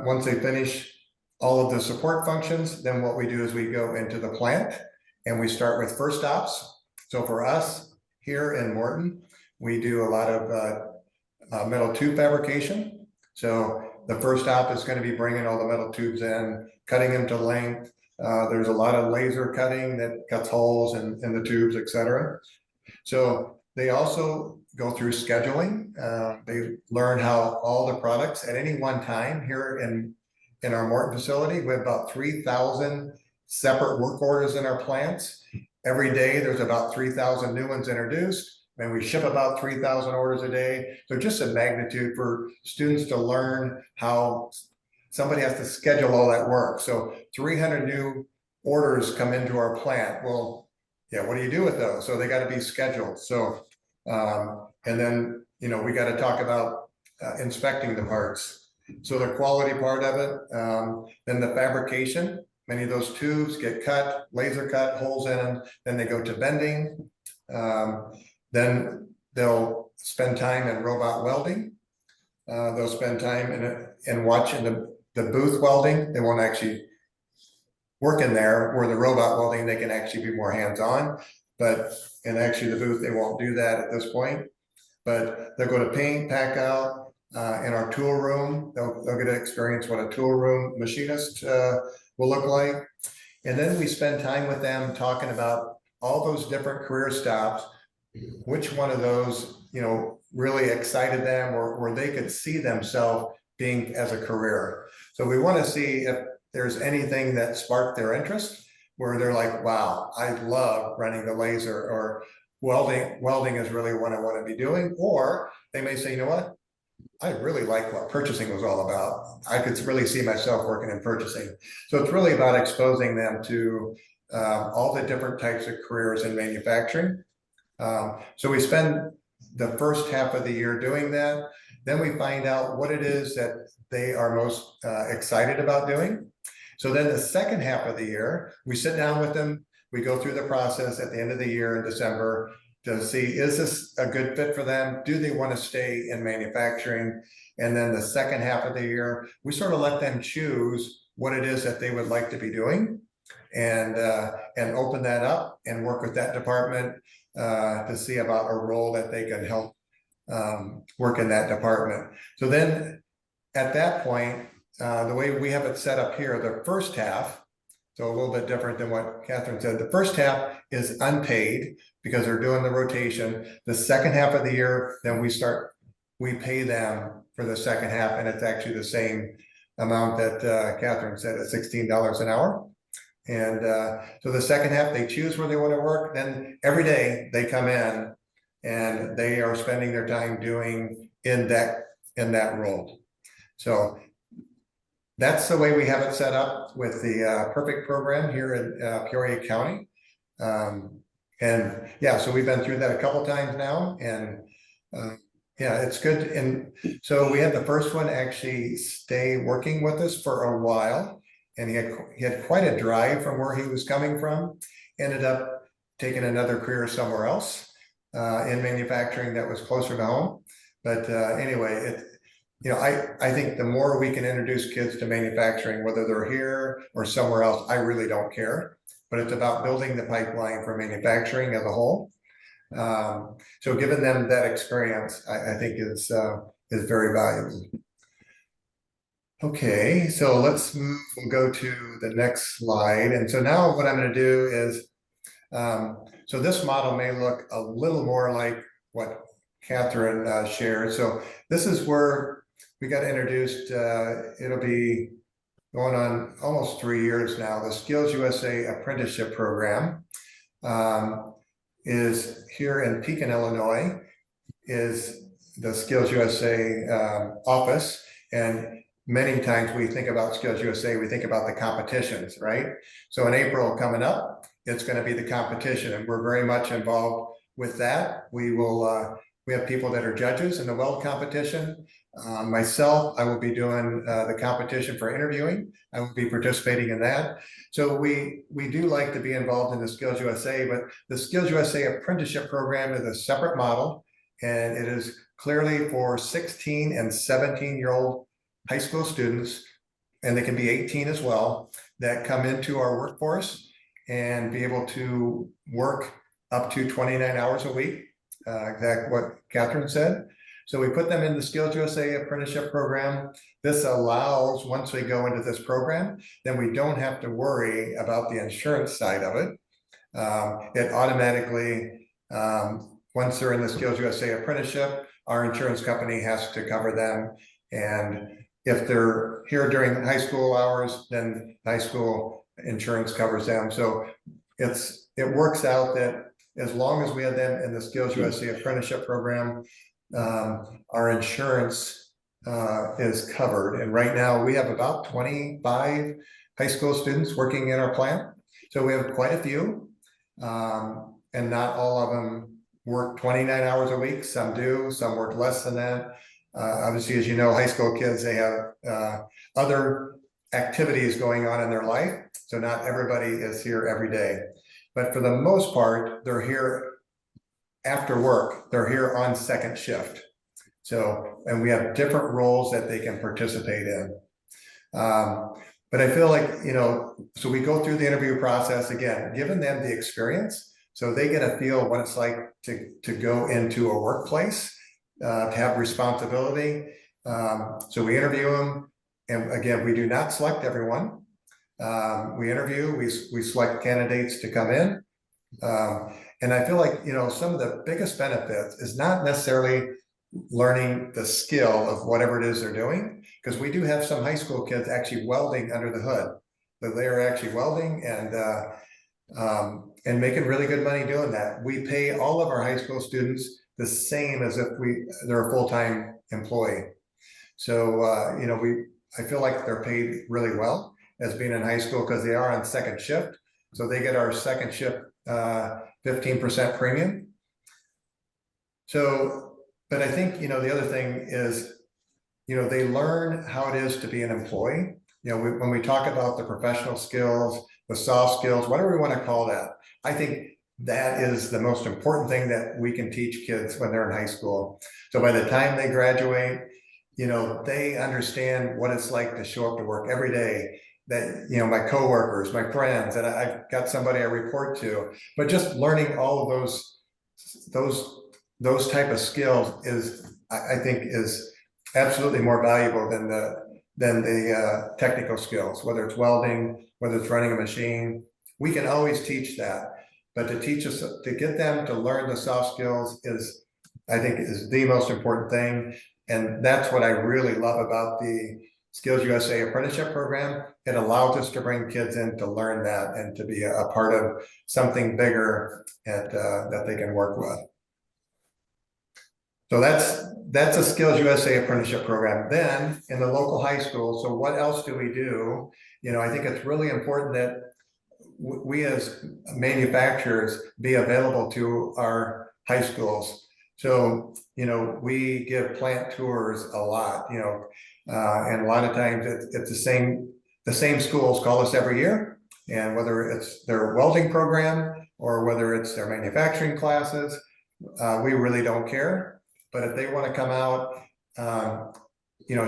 once they finish all of the support functions, then what we do is we go into the plant and we start with first stops. So for us here in Morton, we do a lot of metal tube fabrication. So the first stop is going to be bringing all the metal tubes in, cutting them to length. There's a lot of laser cutting that cuts holes in the tubes, etc. So they also go through scheduling. They learn how all the products at any one time here in our Morton facility, we have about 3,000 separate work orders in our plants. Every day there's about 3,000 new ones introduced, and we ship about 3,000 orders a day. So just a magnitude for students to learn how somebody has to schedule all that work. So 300 new orders come into our plant. Well, yeah, what do you do with those? So they got to be scheduled. So, and then, we got to talk about inspecting the parts. So the quality part of it, then the fabrication, many of those tubes get cut, laser cut, holes in them, then they go to bending. Then they'll spend time in robot welding. They'll spend time in watching the booth welding. They won't actually work in there, where the robot welding, they can actually be more hands-on, but in actually the booth, they won't do that at this point. But they'll go to paint, pack out, in our tool room. They'll get to experience what a tool room machinist will look like. And then we spend time with them talking about all those different career stops, which one of those, really excited them, or they could see themselves being as a career. So we want to see if there's anything that sparked their interest, where they're like, wow, I love running the laser, or welding is really what I want to be doing. Or they may say, you know what, I really like what purchasing was all about. I could really see myself working in purchasing. So it's really about exposing them to all the different types of careers in manufacturing. So we spend the first half of the year doing that. Then we find out what it is that they are most excited about doing. So then the second half of the year, we sit down with them. We go through the process at the end of the year in December to see, is this a good fit for them? Do they want to stay in manufacturing? And then the second half of the year, we sort of let them choose what it is that they would like to be doing, and open that up and work with that department to see about a role that they can help work in that department. So then at that point, the way we have it set up here, the first half, so a little bit different than what Catherine said, the first half is unpaid because they're doing the rotation. The second half of the year, then we pay them for the second half, and it's actually the same amount that Catherine said, at $16 an hour. And so the second half, they choose where they want to work. Then every day they come in and they are spending their time doing in that role. So that's the way we have it set up with the Perfect program here in Peoria County. And yeah, so we've been through that a couple times now, and yeah, it's good. And so we had the first one actually stay working with us for a while, and he had quite a drive from where he was coming from. Ended up taking another career somewhere else in manufacturing that was closer to home. But anyway, I think the more we can introduce kids to manufacturing, whether they're here or somewhere else, I really don't care. But it's about building the pipeline for manufacturing as a whole. So giving them that experience, I think is very valuable. Okay, so we'll go to the next slide. And so now what I'm going to do is, so this model may look a little more like what Catherine shared. So this is where we got introduced, it'll be going on almost 3 years now. The Skills USA apprenticeship program is here in Pekin, Illinois, is the Skills USA office. And many times we think about Skills USA, we think about the competitions, right? So in April coming up, it's going to be the competition, and we're very much involved with that. We have people that are judges in the weld competition. Myself, I will be doing the competition for interviewing. I will be participating in that. So we do like to be involved in the Skills USA, but the Skills USA apprenticeship program is a separate model, and it is clearly for 16 and 17-year-old high school students, and they can be 18 as well, that come into our workforce and be able to work up to 29 hours a week, exactly what Catherine said. So we put them in the Skills USA apprenticeship program. This allows, once we go into this program, then we don't have to worry about the insurance side of it. It automatically, once they're in the Skills USA apprenticeship, our insurance company has to cover them. And if they're here during high school hours, then high school insurance covers them. So it works out that as long as we have them in the Skills USA apprenticeship program, our insurance is covered. And right now we have about 25 high school students working in our plant. So we have quite a few, and not all of them work 29 hours a week. Some do, some work less than that. Obviously, as you know, high school kids, they have other activities going on in their life. So not everybody is here every day. But for the most part, they're here after work. They're here on second shift. So, and we have different roles that they can participate in. But I feel like, so we go through the interview process again, giving them the experience so they get a feel what it's like to go into a workplace, to have responsibility. So we interview them, and again, we do not select everyone. We interview, we select candidates to come in. And I feel like, some of the biggest benefits is not necessarily learning the skill of whatever it is they're doing, because we do have some high school kids actually welding under the hood. So they are actually welding and making really good money doing that. We pay all of our high school students the same as if they're a full-time employee. So I feel like they're paid really well as being in high school, because they are on second shift. So they get our second shift 15% premium. So, but I think, the other thing is, they learn how it is to be an employee. When we talk about the professional skills, the soft skills, whatever we want to call that, I think that is the most important thing that we can teach kids when they're in high school. So by the time they graduate, they understand what it's like to show up to work every day, that, my coworkers, my friends, and I've got somebody I report to, but just learning all of those type of skills is, I think, is absolutely more valuable than the technical skills, whether it's welding, whether it's running a machine. We can always teach that, but to get them to learn the soft skills is, I think, is the most important thing. And that's what I really love about the Skills USA apprenticeship program. It allows us to bring kids in to learn that and to be a part of something bigger that they can work with. So that's a Skills USA apprenticeship program. Then in the local high school, so what else do we do? I think it's really important that we as manufacturers be available to our high schools. So, we give plant tours a lot, and a lot of times it's the same schools call us every year, and whether it's their welding program or whether it's their manufacturing classes, we really don't care. But if they want to come out,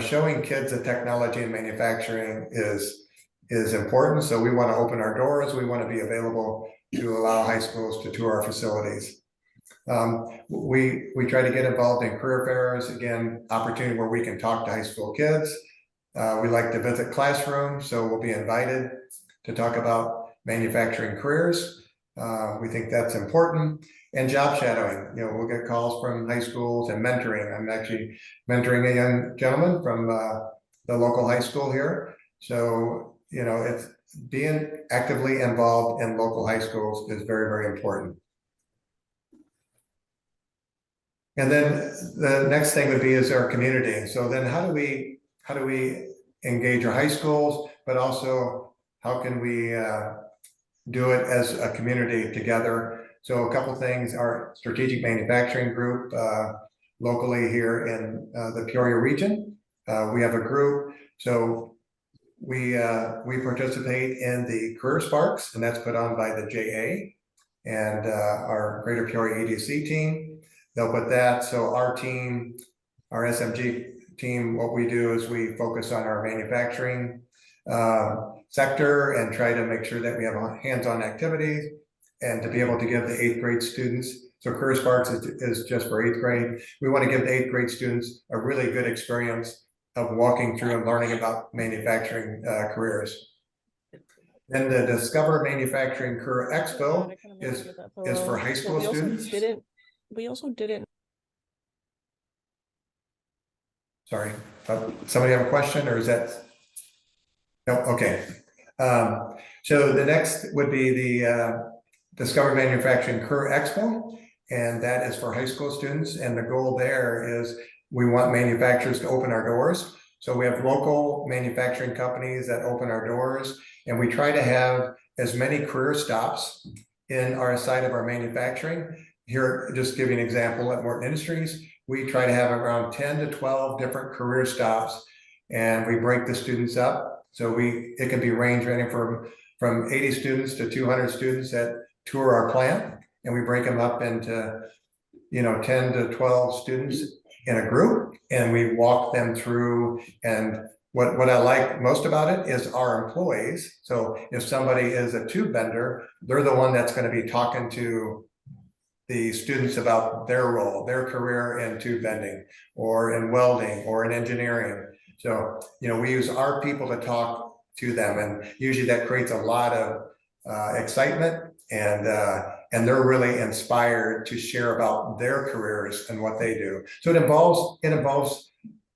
showing kids the technology in manufacturing is important. So we want to open our doors. We want to be available to allow high schools to tour our facilities. We try to get involved in career fairs, again, opportunity where we can talk to high school kids. We like to visit classrooms, so we'll be invited to talk about manufacturing careers. We think that's important. And job shadowing, we'll get calls from high schools, and mentoring. I'm actually mentoring a young gentleman from the local high school here. So, it's being actively involved in local high schools is very, very important. And then the next thing would be is our community. So then how do we engage our high schools, but also how can we do it as a community together? So a couple things, our strategic manufacturing group locally here in the Peoria region, we have a group. So we participate in the Career Sparks, and that's put on by the JA and our Greater Peoria EDC team. They'll put that. So our team, our SMG team, what we do is we focus on our manufacturing sector and try to make sure that we have hands-on activities and to be able to give the 8th grade students. So Career Sparks is just for 8th grade. We want to give the 8th grade students a really good experience of walking through and learning about manufacturing careers. Then the Discover Manufacturing Career Expo is for high school students. We also didn't. Sorry, somebody have a question, or is that? No, okay. So the next would be the Discover Manufacturing Career Expo, and that is for high school students. And the goal there is we want manufacturers to open our doors. So we have local manufacturing companies that open our doors, and we try to have as many career stops in our side of our manufacturing. Here, just give you an example, at Morton Industries, we try to have around 10 to 12 different career stops, and we break the students up. So it can be ranging from 80 students to 200 students that tour our plant, and we break them up into 10 to 12 students in a group, and we walk them through. And what I like most about it is our employees. So if somebody is a tube vendor, they're the one that's going to be talking to the students about their role, their career in tube vending or in welding or in engineering. So, we use our people to talk to them, and usually that creates a lot of excitement, and they're really inspired to share about their careers and what they do. So it involves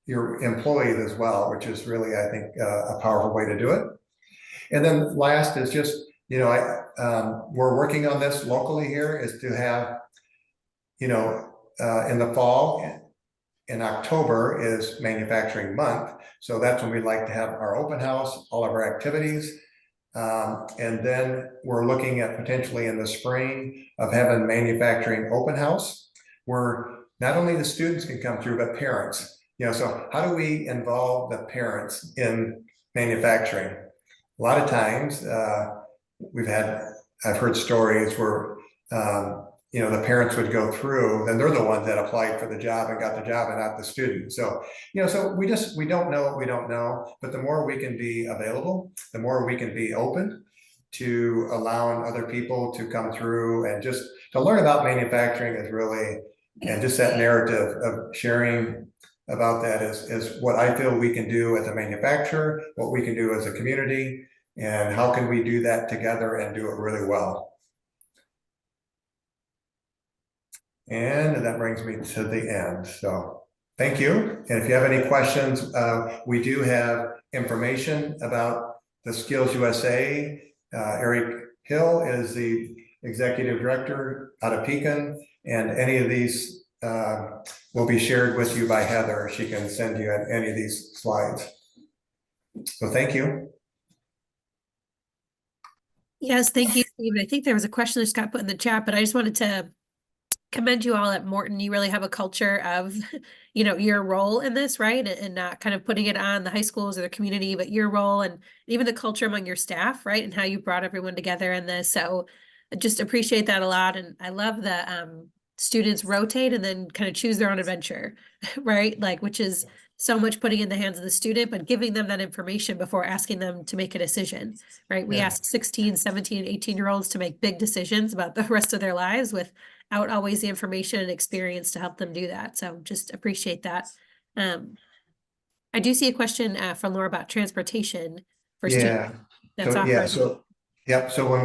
your employees as well, which is really, I think, a powerful way to do it. And then last is just, we're working on this locally here, is to have, in the fall, in October is manufacturing month. So that's when we like to have our open house, all of our activities. And then we're looking at potentially in the spring of having manufacturing open house, where not only the students can come through, but parents. So how do we involve the parents in manufacturing? A lot of times, I've heard stories where the parents would go through, and they're the ones that applied for the job and got the job, and not the student. So, so we don't know what we don't know, but the more we can be available, the more we can be open to allowing other people to come through, and just to learn about manufacturing is really, and just that narrative of sharing about that is what I feel we can do as a manufacturer, what we can do as a community, and how can we do that together and do it really well. And that brings me to the end. So thank you. And if you have any questions, we do have information about the Skills USA. Eric Hill is the executive director out of Pekin, and any of these will be shared with you by Heather. She can send you any of these slides. So thank you. Yes, thank you, Steve. I think there was a question that just got put in the chat, but I just wanted to commend you all at Morton. You really have a culture of, your role in this, right? And not kind of putting it on the high schools or the community, but your role and even the culture among your staff, right? And how you brought everyone together in this. So I just appreciate that a lot. And I love that students rotate and then kind of choose their own adventure, right? Which is so much putting in the hands of the student, but giving them that information before asking them to make a decision, right? We ask 16, 17, 18-year-olds to make big decisions about the rest of their lives without always the information and experience to help them do that. So just appreciate that. I do see a question from Laura about transportation for students. That's offered. So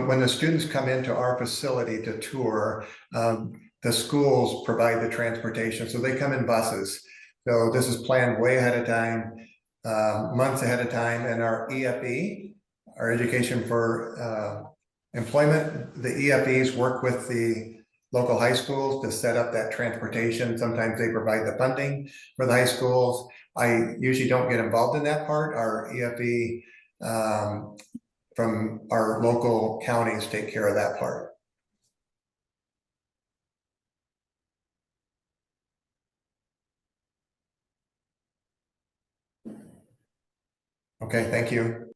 when the students come into our facility to tour, the schools provide the transportation. So they come in buses. So this is planned way ahead of time, months ahead of time. And our EFE, our Education for Employment, the EFEs work with the local high schools to set up that transportation. Sometimes they provide the funding for the high schools. I usually don't get involved in that part. Our EFE from our local counties take care of that part. Okay, thank you.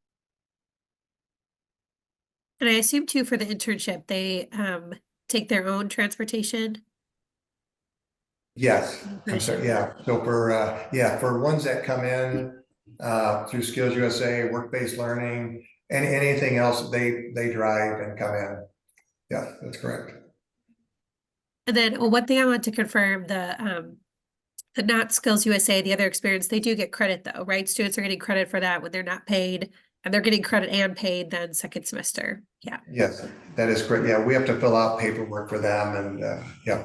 And I assume too for the internship, they take their own transportation. Yes, I'm sorry. Yeah. So for ones that come in through Skills USA, work-based learning, and anything else, they drive and come in. Yeah, that's correct. And then one thing I want to confirm, the not Skills USA, the other experience, they do get credit though, right? Students are getting credit for that when they're not paid, and they're getting credit and paid then second semester. Yeah. Yes, that is correct. Yeah, we have to fill out paperwork for them, and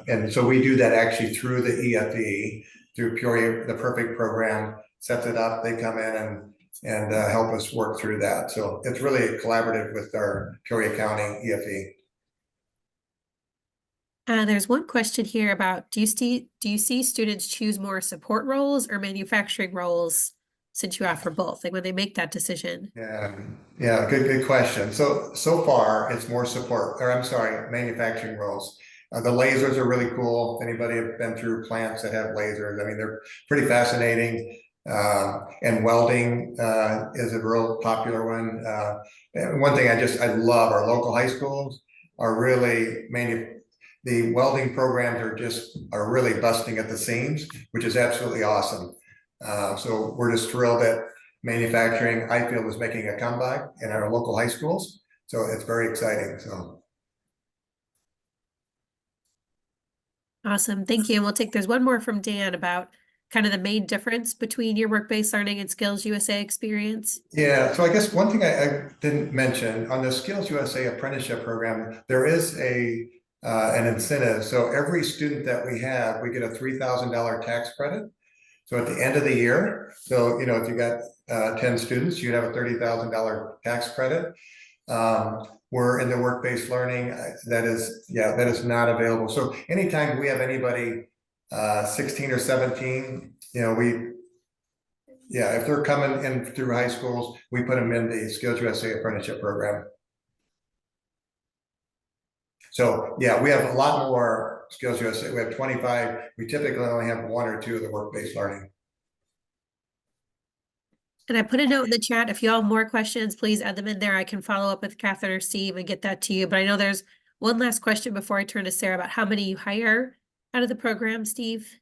and so we do that actually through the EFE, through Peoria, the Perfect program sets it up. They come in and help us work through that. So it's really collaborative with our Peoria County EFE. There's one question here about, do you see students choose more support roles or manufacturing roles since you offer both, like when they make that decision? Yeah, good question. So far, it's more support, or I'm sorry, manufacturing roles. The lasers are really cool. If anybody have been through plants that have lasers, I mean, they're pretty fascinating. And welding is a real popular one. And one thing I love, our local high schools are really the welding programs are really busting at the seams, which is absolutely awesome. So we're just thrilled that manufacturing, I feel, is making a comeback in our local high schools. So it's very exciting. So Awesome, thank you. And there's one more from Dan about kind of the main difference between your work-based learning and Skills USA experience. yeah, so I guess one thing I didn't mention on the Skills USA apprenticeship program, there is an incentive. So every student that we have, we get a $3,000 tax credit. So at the end of the year, so if you got 10 students, you'd have a $30,000 tax credit. We're in the work-based learning that is not available. So anytime we have anybody 16 or 17, if they're coming in through high schools, we put them in the Skills USA apprenticeship program. So yeah, we have a lot more Skills USA. We have 25. We typically only have 1 or 2 of the work-based learning. And I put a note in the chat. If you all have more questions, please add them in there. I can follow up with Catherine or Steve and get that to you. But I know there's one last question before I turn to Sarah about how many you hire out of the program, Steve.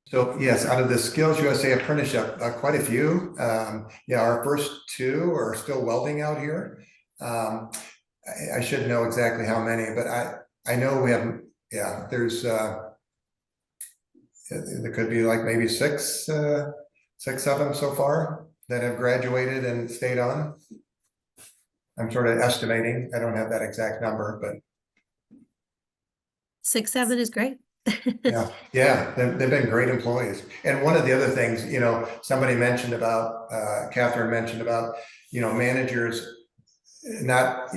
So yes, out of the Skills USA apprenticeship, quite a few. Our first 2 are still welding out here. I should know exactly how many, but I know we have, there's, there could be like maybe 6 of them so far that have graduated and stayed on. I'm sort of estimating. I don't have that exact number, but 6, 7 is great. yeah, they've been great employees. And one of the other things, somebody mentioned about, Catherine mentioned about, managers not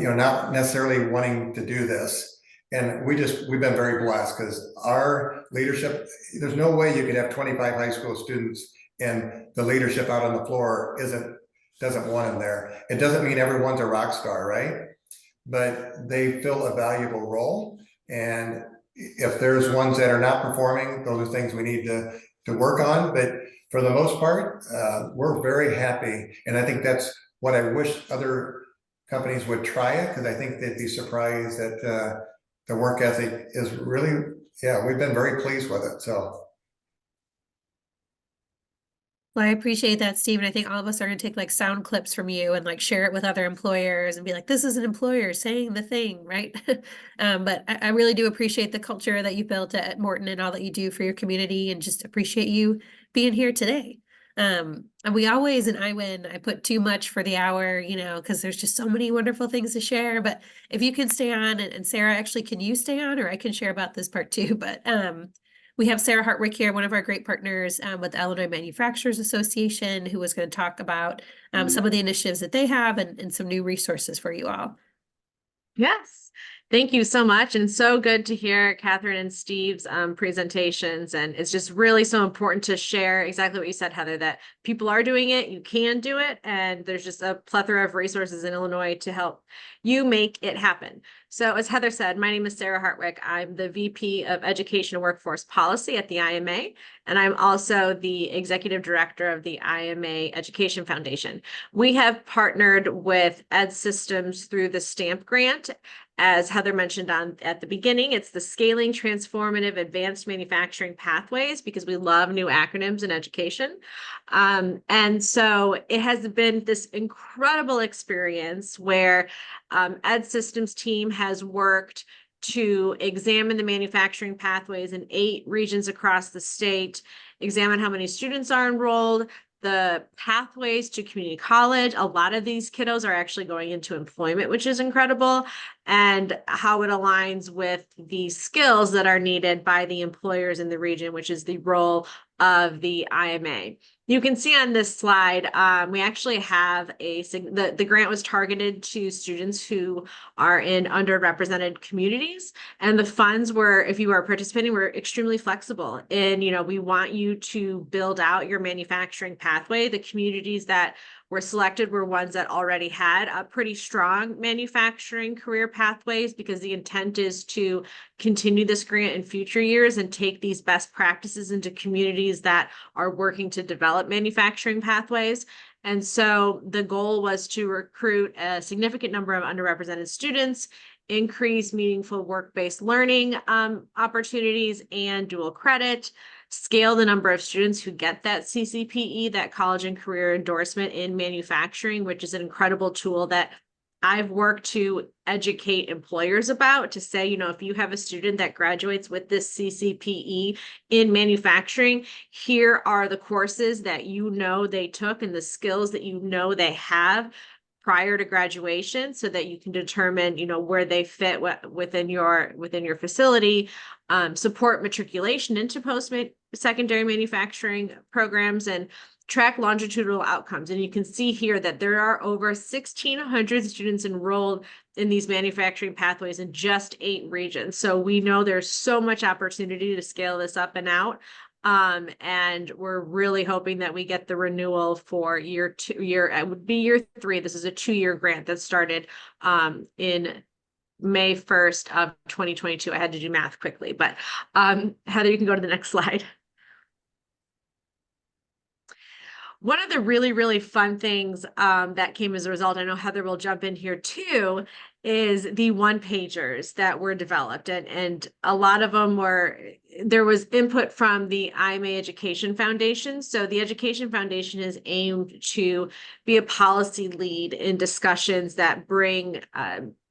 necessarily wanting to do this. And we've been very blessed because our leadership, there's no way you could have 25 high school students and the leadership out on the floor doesn't want them there. It doesn't mean everyone's a rock star, right? But they fill a valuable role. And if there's ones that are not performing, those are things we need to work on. But for the most part, we're very happy. And I think that's what I wish other companies would try it, because I think they'd be surprised that the work ethic is really, we've been very pleased with it. So. Well, I appreciate that, Steve. And I think all of us are going to take like sound clips from you and like share it with other employers and be like, this is an employer saying the thing, right? But I really do appreciate the culture that you built at Morton and all that you do for your community, and just appreciate you being here today. And we always, in IWIN, I put too much for the hour, because there's just so many wonderful things to share. But if you can stay on, and Sarah, actually, can you stay on, or I can share about this part too? But we have Sarah Hartwick here, one of our great partners with the Illinois Manufacturers Association, who was going to talk about some of the initiatives that they have and some new resources for you all. Yes. Thank you so much. And so good to hear Catherine and Steve's presentations. And it's just really so important to share exactly what you said, Heather, that people are doing it, you can do it, and there's just a plethora of resources in Illinois to help you make it happen. So as Heather said, my name is Sarah Hartwick. I'm the VP of Education and Workforce Policy at the IMA, and I'm also the Executive Director of the IMA Education Foundation. We have partnered with Ed Systems through the STAMP grant. As Heather mentioned at the beginning, it's the Scaling Transformative Advanced Manufacturing Pathways, because we love new acronyms in education. And so it has been this incredible experience where Ed Systems team has worked to examine the manufacturing pathways in 8 regions across the state, examine how many students are enrolled, the pathways to community college. A lot of these kiddos are actually going into employment, which is incredible. and how it aligns with the skills that are needed by the employers in the region, which is the role of the IMA. You can see on this slide, we actually have the grant was targeted to students who are in underrepresented communities, and the funds were, if you are participating, were extremely flexible. And, we want you to build out your manufacturing pathway. The communities that were selected were ones that already had a pretty strong manufacturing career pathways, because the intent is to continue this grant in future years and take these best practices into communities that are working to develop manufacturing pathways. And so the goal was to recruit a significant number of underrepresented students, increase meaningful work-based learning opportunities and dual credit, scale the number of students who get that CCPE, that college and career endorsement in manufacturing, which is an incredible tool that I've worked to educate employers about, to say, if you have a student that graduates with this CCPE in manufacturing, here are the courses that they took and the skills that they have prior to graduation, so that you can determine, where they fit within your facility, support matriculation into post-secondary manufacturing programs, and track longitudinal outcomes. And you can see here that there are over 1,600 students enrolled in these manufacturing pathways in just 8 regions. So we know there's so much opportunity to scale this up and out. And we're really hoping that we get the renewal for year 3. This is a 2-year grant that started in May 1st of 2022. I had to do math quickly, but Heather, you can go to the next slide. One of the really, really fun things that came as a result, I know Heather will jump in here too, is the one-pagers that were developed. And a lot of them there was input from the IMA Education Foundation. So the Education Foundation is aimed to be a policy lead in discussions that bring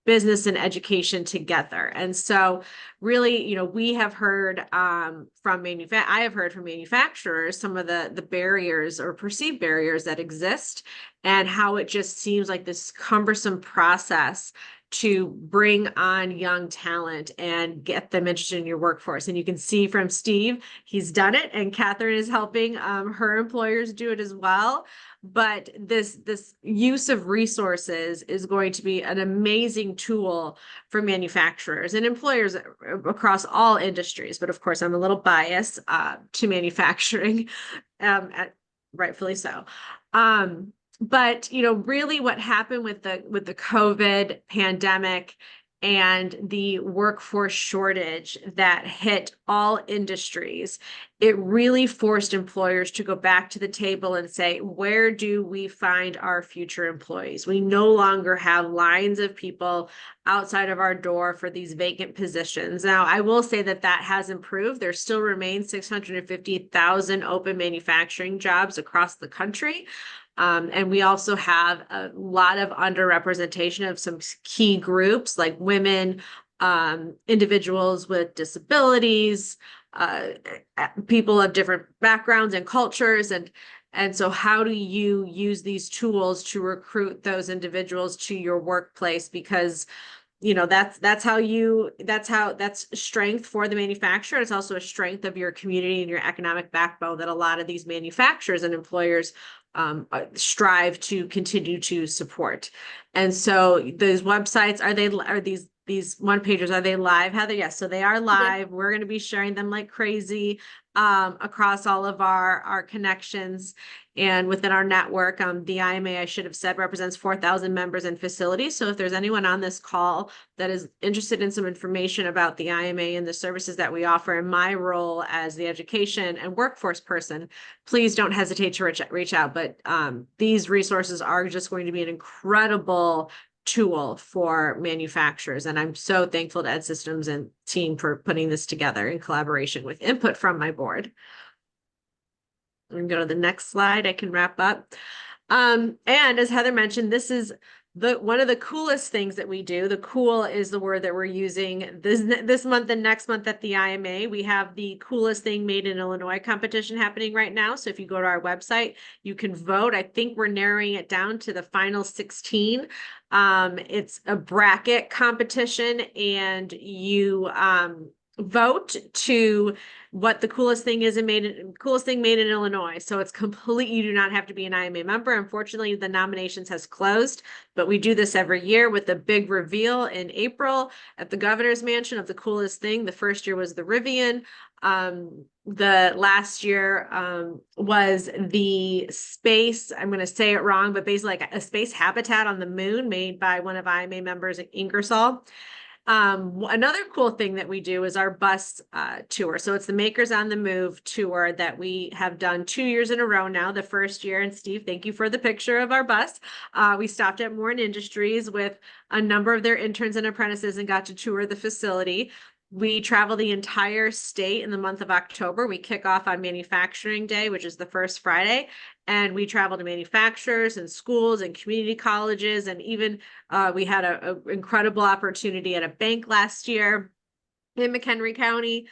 business and education together. And so really, we have heard I have heard from manufacturers some of the barriers or perceived barriers that exist, and how it just seems like this cumbersome process to bring on young talent and get them interested in your workforce. And you can see from Steve, he's done it, and Catherine is helping her employers do it as well. But this use of resources is going to be an amazing tool for manufacturers and employers across all industries. But of course, I'm a little biased to manufacturing, rightfully so. But really what happened with the COVID pandemic and the workforce shortage that hit all industries, it really forced employers to go back to the table and say, where do we find our future employees? We no longer have lines of people outside of our door for these vacant positions. Now, I will say that has improved. There still remains 650,000 open manufacturing jobs across the country. And we also have a lot of underrepresentation of some key groups like women, individuals with disabilities, people of different backgrounds and cultures. And so how do you use these tools to recruit those individuals to your workplace? Because that's strength for the manufacturer. It's also a strength of your community and your economic backbone that a lot of these manufacturers and employers strive to continue to support. And so those websites, are these one pagers, are they live, Heather? Yes, so they are live. Yep. We're going to be sharing them like crazy across all of our connections and within our network. The IMA, I should have said, represents 4,000 members and facilities. So if there's anyone on this call that is interested in some information about the IMA and the services that we offer in my role as the education and workforce person, please don't hesitate to reach out. But these resources are just going to be an incredible tool for manufacturers. And I'm so thankful to Ed Systems and team for putting this together in collaboration with input from my board. I'm going to go to the next slide. I can wrap up. And as Heather mentioned, this is one of the coolest things that we do, the cool is the word that we're using this month and next month at the IMA. We have the coolest thing made in Illinois competition happening right now. So if you go to our website, you can vote. I think we're narrowing it down to the final 16. It's a bracket competition, and you vote to what the coolest thing is coolest thing made in Illinois. So it's complete. You do not have to be an IMA member. Unfortunately, the nominations has closed, but we do this every year with a big reveal in April at the governor's mansion of the coolest thing. The first year was the Rivian. The last year was the space, I'm going to say it wrong, but basically like a space habitat on the moon made by one of IMA members at Ingersoll. Another cool thing that we do is our bus tour. So it's the Makers on the Move tour that we have done 2 years in a row now. The first year, and Steve, thank you for the picture of our bus. We stopped at Morton Industries with a number of their interns and apprentices and got to tour the facility. We travel the entire state in the month of October. We kick off on Manufacturing Day, which is the first Friday, and we travel to manufacturers and schools and community colleges. And even we had an incredible opportunity at a bank last year in McHenry County.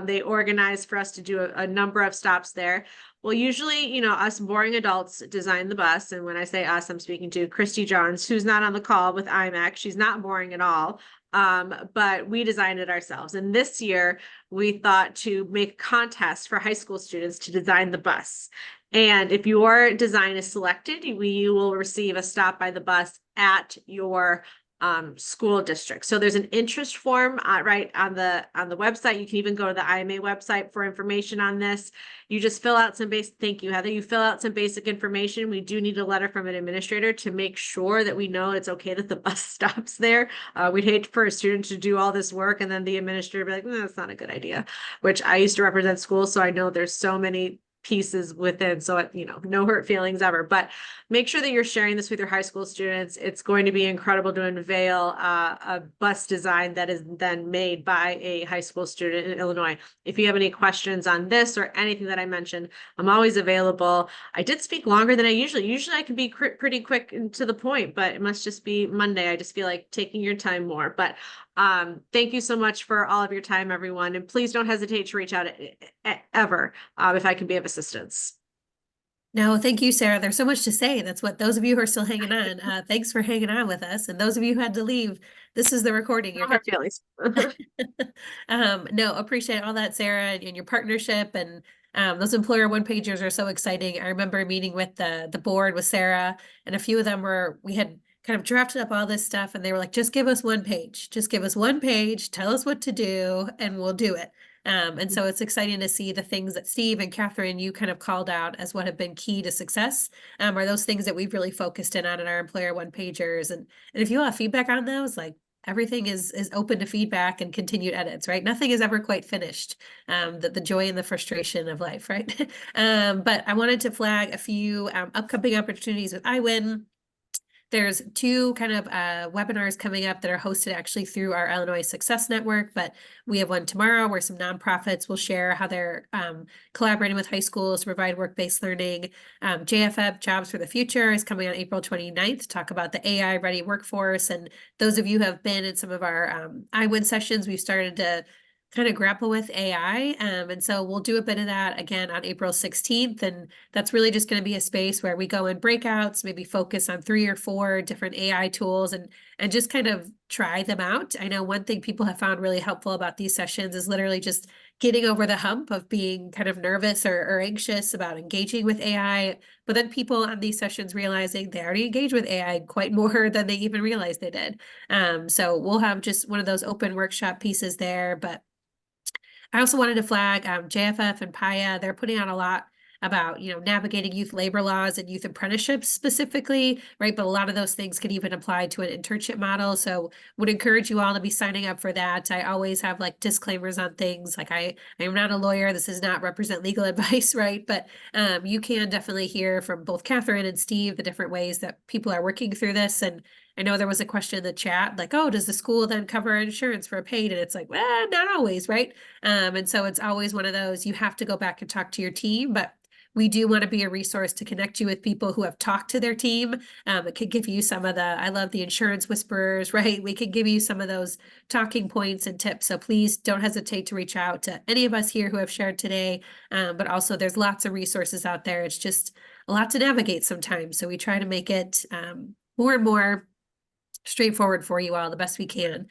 They organized for us to do a number of stops there. Well, usually, you know, us boring adults design the bus. And when I say us, I'm speaking to Christy Johns, who's not on the call with IMAC. She's not boring at all. But we designed it ourselves. And this year we thought to make a contest for high school students to design the bus. And if your design is selected, you will receive a stop by the bus at your school district. So there's an interest form right on the website. You can even go to the IMA website for information on this. You just fill out some basic, thank you, Heather. You fill out some basic information. We do need a letter from an administrator to make sure that we know it's okay that the bus stops there. We'd hate for a student to do all this work and then the administrator be like, no, that's not a good idea, which I used to represent schools. So I know there's so many pieces within, so you know, no hurt feelings ever, but make sure that you're sharing this with your high school students. It's going to be incredible to unveil a bus design that is then made by a high school student in Illinois. If you have any questions on this or anything that I mentioned, I'm always available. I did speak longer than I usually I can be pretty quick and to the point, but it must just be Monday. I just feel like taking your time more, but thank you so much for all of your time, everyone. And please don't hesitate to reach out ever if I can be of assistance. No, thank you, Sarah. There's so much to say. That's what those of you who are still hanging on, thanks for hanging on with us. And those of you who had to leave, this is the recording. No hard feelings. No, appreciate all that, Sarah, and your partnership. And those employer one-pagers are so exciting. I remember meeting with the board with Sarah, and a few of them we had kind of drafted up all this stuff, and they were like, just give us one page. Just give us one page, tell us what to do, and we'll do it. And so it's exciting to see the things that Steve and Catherine, you kind of called out as what have been key to success, are those things that we've really focused in on in our employer one-pagers. And if you have feedback on those, like everything is open to feedback and continued edits, right? Nothing is ever quite finished. The joy and the frustration of life, right? But I wanted to flag a few upcoming opportunities with iWin. There's 2 kind of webinars coming up that are hosted actually through our Illinois Success Network, but we have one tomorrow where some nonprofits will share how they're collaborating with high schools to provide work-based learning. JFF Jobs for the Future is coming on April 29th to talk about the AI ready workforce. And those of you who have been in some of our iWin sessions, we've started to kind of grapple with AI. And so we'll do a bit of that again on April 16th. And that's really just going to be a space where we go in breakouts, maybe focus on 3 or 4 different AI tools and just kind of try them out. I know one thing people have found really helpful about these sessions is literally just getting over the hump of being kind of nervous or anxious about engaging with AI. But then people on these sessions realizing they already engage with AI quite more than they even realized they did. So we'll have just one of those open workshop pieces there. But I also wanted to flag JFF and PAYA. They're putting out a lot about, navigating youth labor laws and youth apprenticeships specifically, right? But a lot of those things could even apply to an internship model. So would encourage you all to be signing up for that. I always have like disclaimers on things. Like I am not a lawyer. This does not represent legal advice, right? But you can definitely hear from both Catherine and Steve the different ways that people are working through this. And I know there was a question in the chat, like, oh, does the school then cover insurance for a paid? And it's like, well, not always, right? And so it's always one of those, you have to go back and talk to your team, but we do want to be a resource to connect you with people who have talked to their team. It could give you some of I love the insurance whisperers, right? We could give you some of those talking points and tips. So please don't hesitate to reach out to any of us here who have shared today. But also there's lots of resources out there. It's just a lot to navigate sometimes. So we try to make it more and more straightforward for you all the best we can.